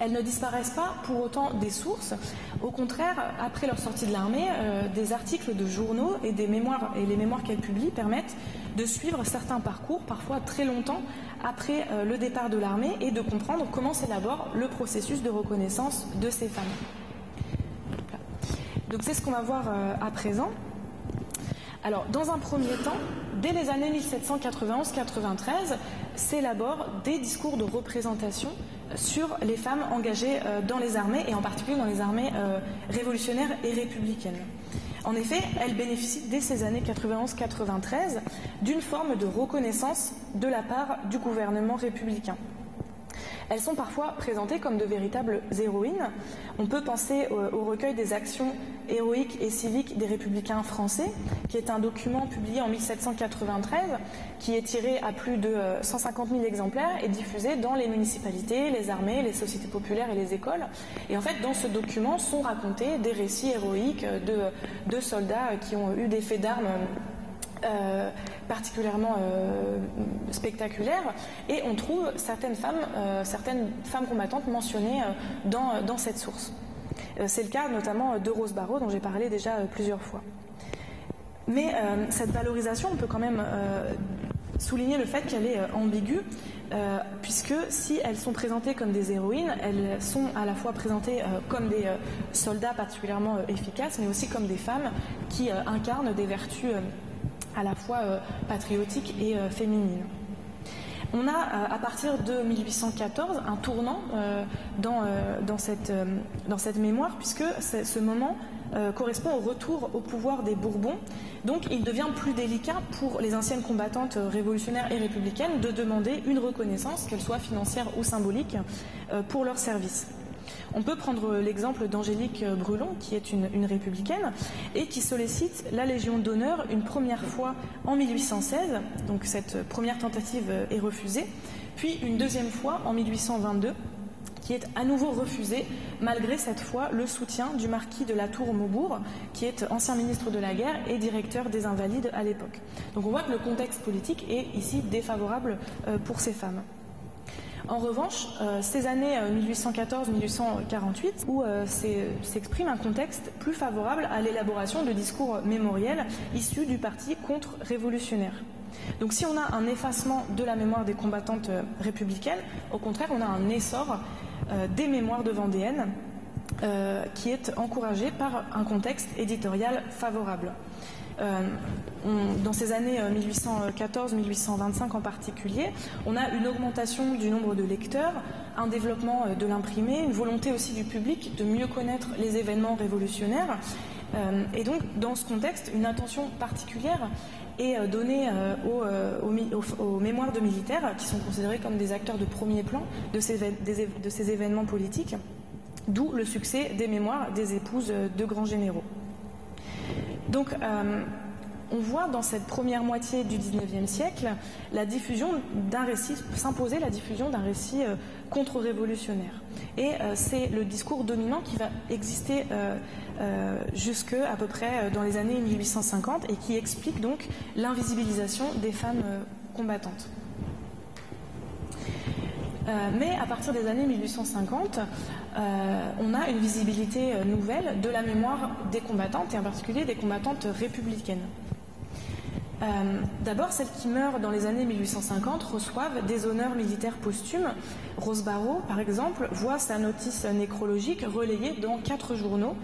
elles ne disparaissent pas pour autant des sources. Au contraire, après leur sortie de l'armée, des articles de journaux et les mémoires qu'elles publient permettent de suivre certains parcours, parfois très longtemps après le départ de l'armée, et de comprendre comment s'élabore le processus de reconnaissance de ces femmes. Donc c'est ce qu'on va voir à présent. Alors, dans un premier temps, dès les années 1791-93, s'élaborent des discours de représentation sur les femmes engagées dans les armées, et en particulier dans les armées révolutionnaires et républicaines. En effet, elles bénéficient dès ces années 91-93 d'une forme de reconnaissance de la part du gouvernement républicain. Elles sont parfois présentées comme de véritables héroïnes. On peut penser au recueil des actions héroïques et civiques des républicains français, qui est un document publié en 1793, qui est tiré à plus de 150 000 exemplaires et diffusé dans les municipalités, les armées, les sociétés populaires et les écoles. Et en fait, dans ce document sont racontés des récits héroïques de soldats qui ont eu des faits d'armes particulièrement spectaculaires, et on trouve certaines femmes combattantes mentionnées dans cette source. C'est le cas notamment de Rose Barreau, dont j'ai parlé déjà plusieurs fois. Mais cette valorisation, on peut quand même souligner le fait qu'elle est ambiguë, puisque si elles sont présentées comme des héroïnes, elles sont à la fois présentées comme des soldats particulièrement efficaces, mais aussi comme des femmes qui incarnent des vertus à la fois patriotiques et féminines. On a, à partir de 1814, un tournant dans cette mémoire, puisque ce moment correspond au retour au pouvoir des Bourbons. Donc il devient plus délicat pour les anciennes combattantes révolutionnaires et républicaines de demander une reconnaissance, qu'elle soit financière ou symbolique, pour leur service. On peut prendre l'exemple d'Angélique Brulon, qui est une républicaine, et qui sollicite la Légion d'honneur une première fois en 1816, donc cette première tentative est refusée, puis une deuxième fois en 1822, qui est à nouveau refusée, malgré cette fois le soutien du marquis de La Tour-Maubourg, qui est ancien ministre de la Guerre et directeur des Invalides à l'époque. Donc on voit que le contexte politique est ici défavorable pour ces femmes. En revanche, ces années 1814-1848, où s'exprime un contexte plus favorable à l'élaboration de discours mémoriels issus du parti contre-révolutionnaire. Donc si on a un effacement de la mémoire des combattantes républicaines, au contraire, on a un essor des mémoires de Vendéennes qui est encouragé par un contexte éditorial favorable. Dans ces années 1814-1825 en particulier, on a une augmentation du nombre de lecteurs, un développement de l'imprimé, une volonté aussi du public de mieux connaître les événements révolutionnaires. Et donc, dans ce contexte, une attention particulière est donnée aux mémoires de militaires, qui sont considérés comme des acteurs de premier plan de ces événements politiques, d'où le succès des mémoires des épouses de grands généraux. Donc, on voit dans cette première moitié du XIXe siècle la diffusion d'un récit, s'imposer la diffusion d'un récit contre-révolutionnaire. Et c'est le discours dominant qui va exister jusque à peu près dans les années 1850 et qui explique donc l'invisibilisation des femmes combattantes. Mais à partir des années 1850, on a une visibilité nouvelle de la mémoire des combattantes, et en particulier des combattantes républicaines. D'abord, celles qui meurent dans les années 1850 reçoivent des honneurs militaires posthumes. Rose Barreau, par exemple, voit sa notice nécrologique relayée dans 4 journaux,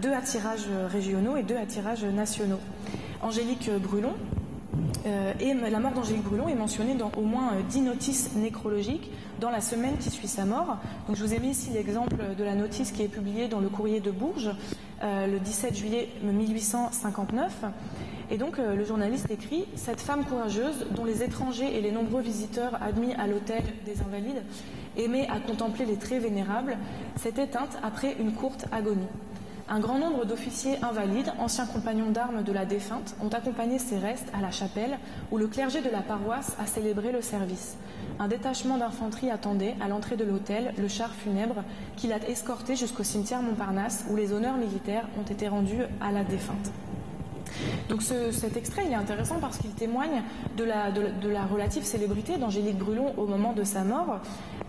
2 à tirages régionaux et 2 à tirages nationaux. Angélique Brulon, la mort d'Angélique Brulon est mentionnée dans au moins 10 notices nécrologiques dans la semaine qui suit sa mort. Donc, je vous ai mis ici l'exemple de la notice qui est publiée dans le Courrier de Bourges le 17 juillet 1859. Et donc le journaliste écrit « Cette femme courageuse, dont les étrangers et les nombreux visiteurs admis à l'hôtel des Invalides aimaient à contempler les traits vénérables, s'est éteinte après une courte agonie. Un grand nombre d'officiers invalides, anciens compagnons d'armes de la défunte, ont accompagné ses restes à la chapelle où le clergé de la paroisse a célébré le service. Un détachement d'infanterie attendait, à l'entrée de l'hôtel, le char funèbre qui l'a escorté jusqu'au cimetière Montparnasse où les honneurs militaires ont été rendus à la défunte. » Donc cet extrait il est intéressant parce qu'il témoigne de la relative célébrité d'Angélique Brulon au moment de sa mort.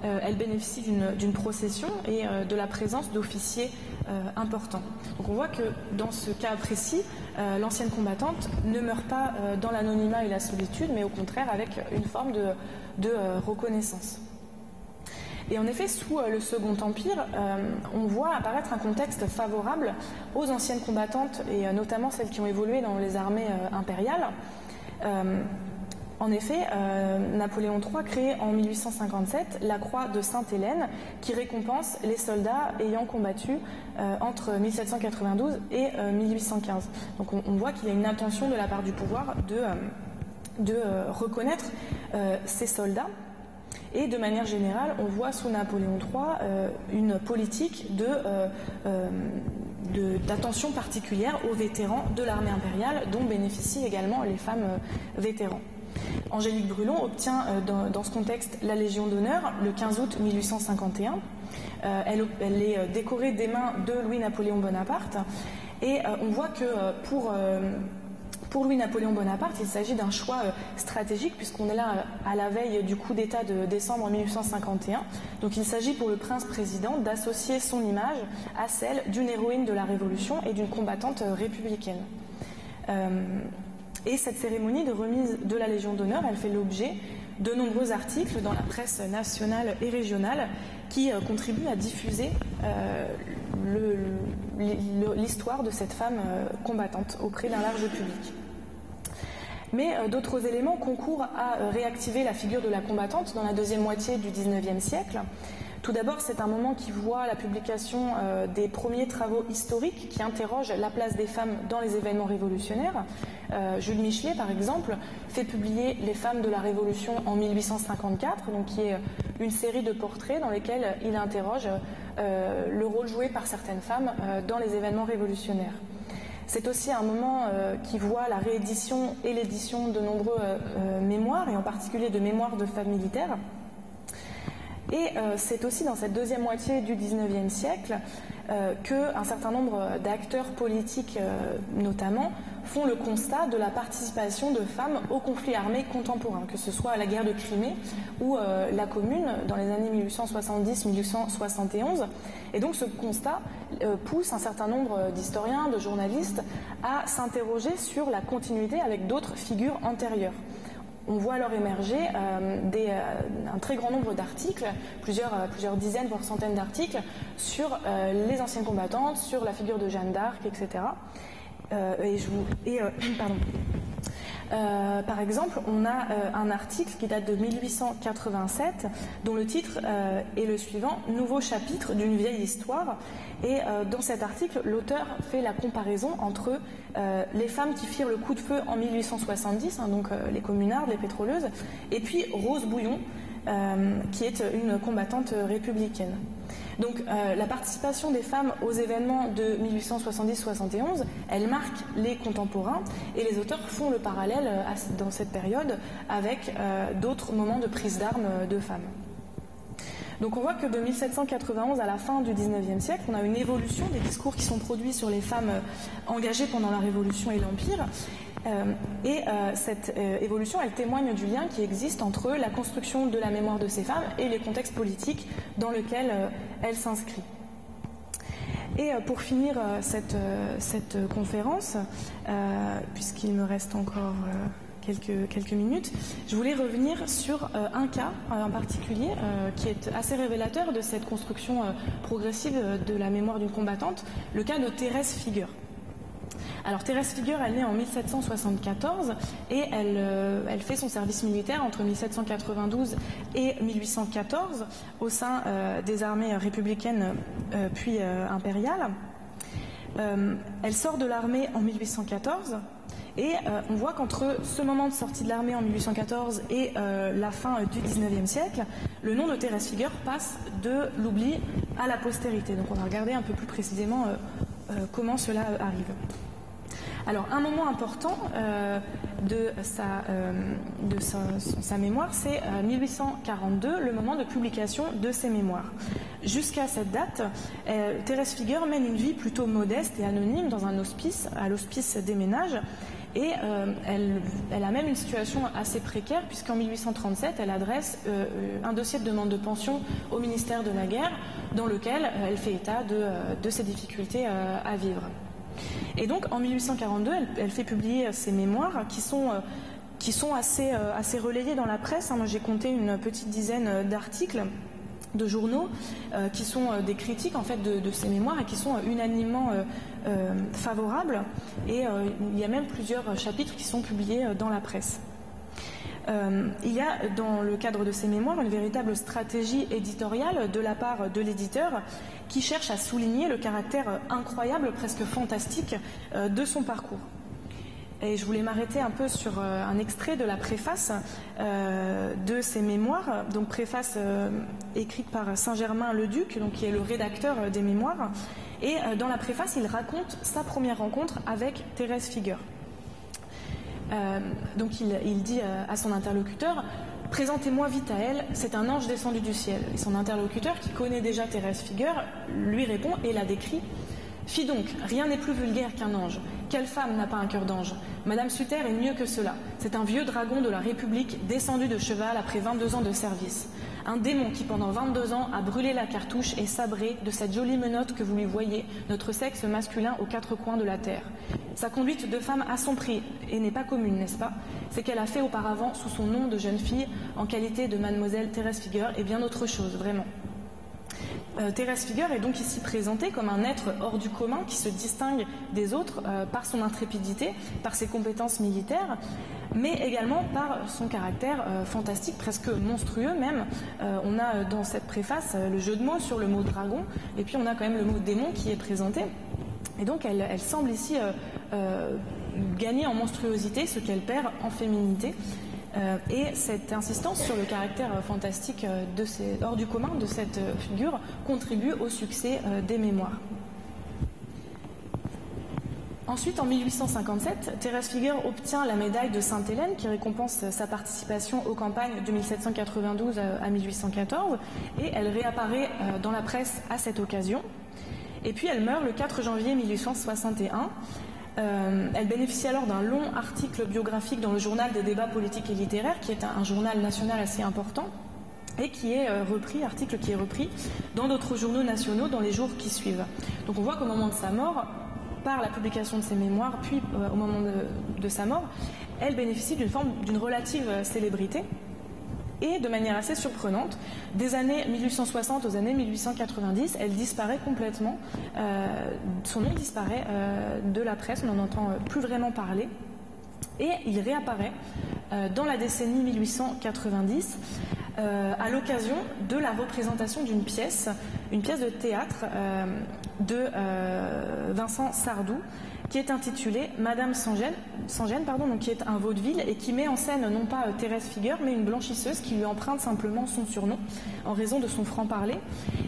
Elle bénéficie d'une procession et de la présence d'officiers importants. Donc on voit que dans ce cas précis, l'ancienne combattante ne meurt pas dans l'anonymat et la solitude, mais au contraire avec une forme de reconnaissance. Et en effet, sous le Second Empire, on voit apparaître un contexte favorable aux anciennes combattantes, et notamment celles qui ont évolué dans les armées impériales. En effet, Napoléon III crée en 1857 la Croix de Sainte-Hélène, qui récompense les soldats ayant combattu entre 1792 et 1815. Donc on voit qu'il y a une intention de la part du pouvoir de reconnaître ces soldats. Et de manière générale, on voit sous Napoléon III une politique d'attention particulière aux vétérans de l'armée impériale, dont bénéficient également les femmes vétérans. Angélique Brulon obtient dans ce contexte la Légion d'honneur le 15 août 1851. Elle est décorée des mains de Louis-Napoléon Bonaparte. Et on voit que pour Louis-Napoléon Bonaparte, il s'agit d'un choix stratégique puisqu'on est là à la veille du coup d'État de décembre 1851. Donc il s'agit pour le prince-président d'associer son image à celle d'une héroïne de la Révolution et d'une combattante républicaine. Et cette cérémonie de remise de la Légion d'honneur, elle fait l'objet de nombreux articles dans la presse nationale et régionale qui contribuent à diffuser l'histoire de cette femme combattante auprès d'un large public. Mais d'autres éléments concourent à réactiver la figure de la combattante dans la deuxième moitié du XIXe siècle. Tout d'abord, c'est un moment qui voit la publication des premiers travaux historiques qui interrogent la place des femmes dans les événements révolutionnaires. Jules Michelet, par exemple, fait publier Les femmes de la Révolution en 1854, donc qui est une série de portraits dans lesquels il interroge le rôle joué par certaines femmes dans les événements révolutionnaires. C'est aussi un moment qui voit la réédition et l'édition de nombreux mémoires, et en particulier de mémoires de femmes militaires. Et c'est aussi dans cette deuxième moitié du XIXe siècle qu'un certain nombre d'acteurs politiques, notamment, font le constat de la participation de femmes aux conflits armés contemporains, que ce soit la guerre de Crimée ou la Commune dans les années 1870-1871. Et donc ce constat pousse un certain nombre d'historiens, de journalistes à s'interroger sur la continuité avec d'autres figures antérieures. On voit alors émerger un très grand nombre d'articles, plusieurs dizaines, voire centaines d'articles, sur les anciennes combattantes, sur la figure de Jeanne d'Arc, etc. Par exemple, on a un article qui date de 1887, dont le titre est le suivant, « Nouveau chapitre d'une vieille histoire ». Et dans cet article, l'auteur fait la comparaison entre les femmes qui firent le coup de feu en 1870, donc les communardes, les pétroleuses, et puis Rose Bouillon, qui est une combattante républicaine. Donc la participation des femmes aux événements de 1870-71, elle marque les contemporains, et les auteurs font le parallèle dans cette période avec d'autres moments de prise d'armes de femmes. Donc on voit que de 1791 à la fin du XIXe siècle, on a une évolution des discours qui sont produits sur les femmes engagées pendant la Révolution et l'Empire. Cette évolution, elle témoigne du lien qui existe entre la construction de la mémoire de ces femmes et les contextes politiques dans lesquels elle s'inscrit. Et pour finir cette conférence, puisqu'il me reste encore quelques minutes, je voulais revenir sur un cas en particulier qui est assez révélateur de cette construction progressive de la mémoire d'une combattante, le cas de Thérèse Figueur. Alors Thérèse Figueur, elle naît en 1774 et elle fait son service militaire entre 1792 et 1814 au sein des armées républicaines puis impériales. Elle sort de l'armée en 1814 et on voit qu'entre ce moment de sortie de l'armée en 1814 et la fin du XIXe siècle, le nom de Thérèse Figueur passe de l'oubli à la postérité. Donc on va regarder un peu plus précisément comment cela arrive. Alors, un moment important de sa mémoire, c'est 1842, le moment de publication de ses mémoires. Jusqu'à cette date, Thérèse Figueur mène une vie plutôt modeste et anonyme dans un hospice, à l'hospice des Ménages, et elle a même une situation assez précaire, puisqu'en 1837, elle adresse un dossier de demande de pension au ministère de la Guerre, dans lequel elle fait état de ses difficultés à vivre. Et donc en 1842, elle fait publier ses mémoires qui sont assez relayés dans la presse. Moi j'ai compté une petite dizaine d'articles de journaux qui sont des critiques en fait de ces mémoires et qui sont unanimement favorables. Et il y a même plusieurs chapitres qui sont publiés dans la presse. Il y a dans le cadre de ces mémoires une véritable stratégie éditoriale de la part de l'éditeur qui cherche à souligner le caractère incroyable, presque fantastique de son parcours. Et je voulais m'arrêter un peu sur un extrait de la préface de ces mémoires, donc préface écrite par Saint-Germain-le-Duc, donc qui est le rédacteur des mémoires. Et dans la préface, il raconte sa première rencontre avec Thérèse Figueur. Donc il dit à son interlocuteur « Présentez-moi vite à elle, c'est un ange descendu du ciel ». Et son interlocuteur, qui connaît déjà Thérèse Figueur, lui répond et la décrit « Fi donc, rien n'est plus vulgaire qu'un ange. Quelle femme n'a pas un cœur d'ange? Madame Suter est mieux que cela. C'est un vieux dragon de la République descendu de cheval après 22 ans de service. Un démon qui pendant 22 ans a brûlé la cartouche et sabré de cette jolie menotte que vous lui voyez notre sexe masculin aux quatre coins de la terre. Sa conduite de femme a son prix et n'est pas commune, n'est-ce pas? C'est qu'elle a fait auparavant sous son nom de jeune fille en qualité de mademoiselle Thérèse Figueur et bien autre chose, vraiment. » Thérèse Figueur est donc ici présentée comme un être hors du commun qui se distingue des autres par son intrépidité, par ses compétences militaires, mais également par son caractère fantastique, presque monstrueux même. On a dans cette préface le jeu de mots sur le mot dragon, et puis on a quand même le mot démon qui est présenté. Et donc elle semble ici gagner en monstruosité ce qu'elle perd en féminité. Et cette insistance sur le caractère fantastique hors du commun de cette figure contribue au succès des mémoires. Ensuite, en 1857, Thérèse Figueur obtient la médaille de Sainte-Hélène qui récompense sa participation aux campagnes de 1792 à 1814 et elle réapparaît dans la presse à cette occasion. Et puis elle meurt le 4 janvier 1861. Elle bénéficie alors d'un long article biographique dans le journal des débats politiques et littéraires, qui est un journal national assez important, et qui est article qui est repris dans d'autres journaux nationaux dans les jours qui suivent. Donc on voit qu'au moment de sa mort, par la publication de ses mémoires, puis au moment de sa mort, elle bénéficie d'une relative célébrité. Et de manière assez surprenante, des années 1860 aux années 1890, elle disparaît complètement, son nom disparaît de la presse, on n'en entend plus vraiment parler, et il réapparaît dans la décennie 1890 à l'occasion de la représentation d'une pièce de théâtre de Vincent Sardou, qui est intitulée Madame Sans-Gêne, donc qui est un vaudeville et qui met en scène non pas Thérèse Figueur mais une blanchisseuse qui lui emprunte simplement son surnom en raison de son franc-parler.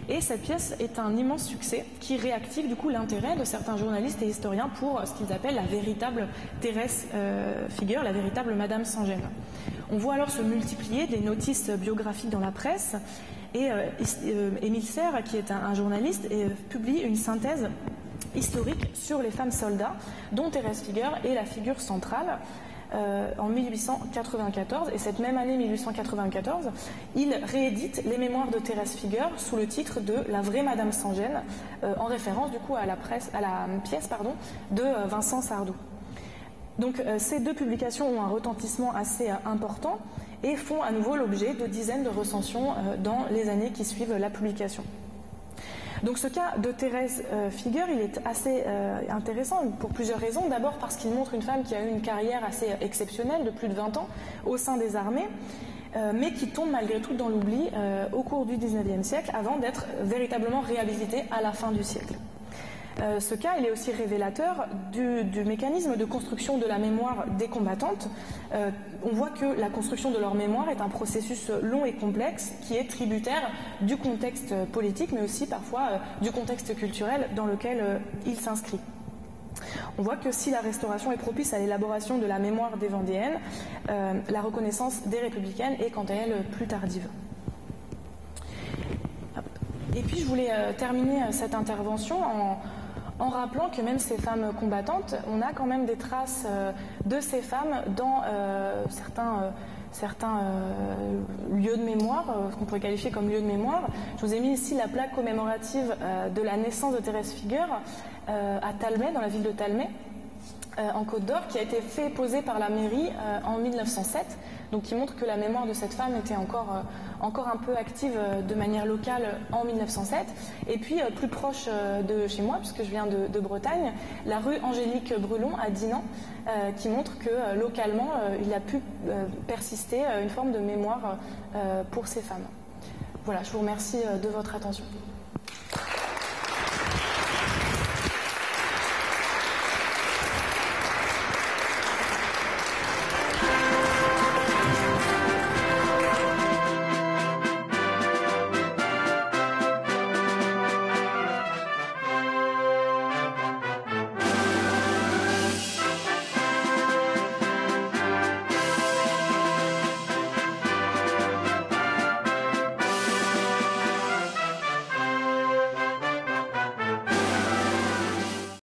Et cette pièce est un immense succès qui réactive du coup l'intérêt de certains journalistes et historiens pour ce qu'ils appellent la véritable Thérèse Figueur, la véritable Madame Sans-Gêne. On voit alors se multiplier des notices biographiques dans la presse et Émile Serre, qui est un journaliste, publie une synthèse historique sur les femmes soldats, dont Thérèse Figueur est la figure centrale en 1894. Et cette même année 1894, il réédite les mémoires de Thérèse Figueur sous le titre de La vraie Madame Sans-Gêne, en référence du coup à la pièce de Vincent Sardou. Donc ces deux publications ont un retentissement assez important et font à nouveau l'objet de dizaines de recensions dans les années qui suivent la publication. Donc ce cas de Thérèse Figueur, il est assez intéressant pour plusieurs raisons. D'abord parce qu'il montre une femme qui a eu une carrière assez exceptionnelle de plus de 20 ans au sein des armées, mais qui tombe malgré tout dans l'oubli au cours du XIXe siècle avant d'être véritablement réhabilitée à la fin du siècle. Ce cas, il est aussi révélateur du mécanisme de construction de la mémoire des combattantes. On voit que la construction de leur mémoire est un processus long et complexe qui est tributaire du contexte politique, mais aussi parfois du contexte culturel dans lequel il s'inscrit. On voit que si la Restauration est propice à l'élaboration de la mémoire des Vendéennes, la reconnaissance des républicaines est quant à elle plus tardive. Et puis je voulais terminer cette intervention en rappelant que même ces femmes combattantes, on a quand même des traces de ces femmes dans certains lieux de mémoire, ce qu'on pourrait qualifier comme lieux de mémoire. Je vous ai mis ici la plaque commémorative de la naissance de Thérèse Figueur à Talmay, dans la ville de Talmay, en Côte d'Or, qui a été fait poser par la mairie en 1907, donc qui montre que la mémoire de cette femme était encore un peu active de manière locale en 1907. Et puis plus proche de chez moi, puisque je viens de Bretagne, la rue Angélique Brulon à Dinan, qui montre que localement il a pu persister une forme de mémoire pour ces femmes. Voilà, je vous remercie de votre attention.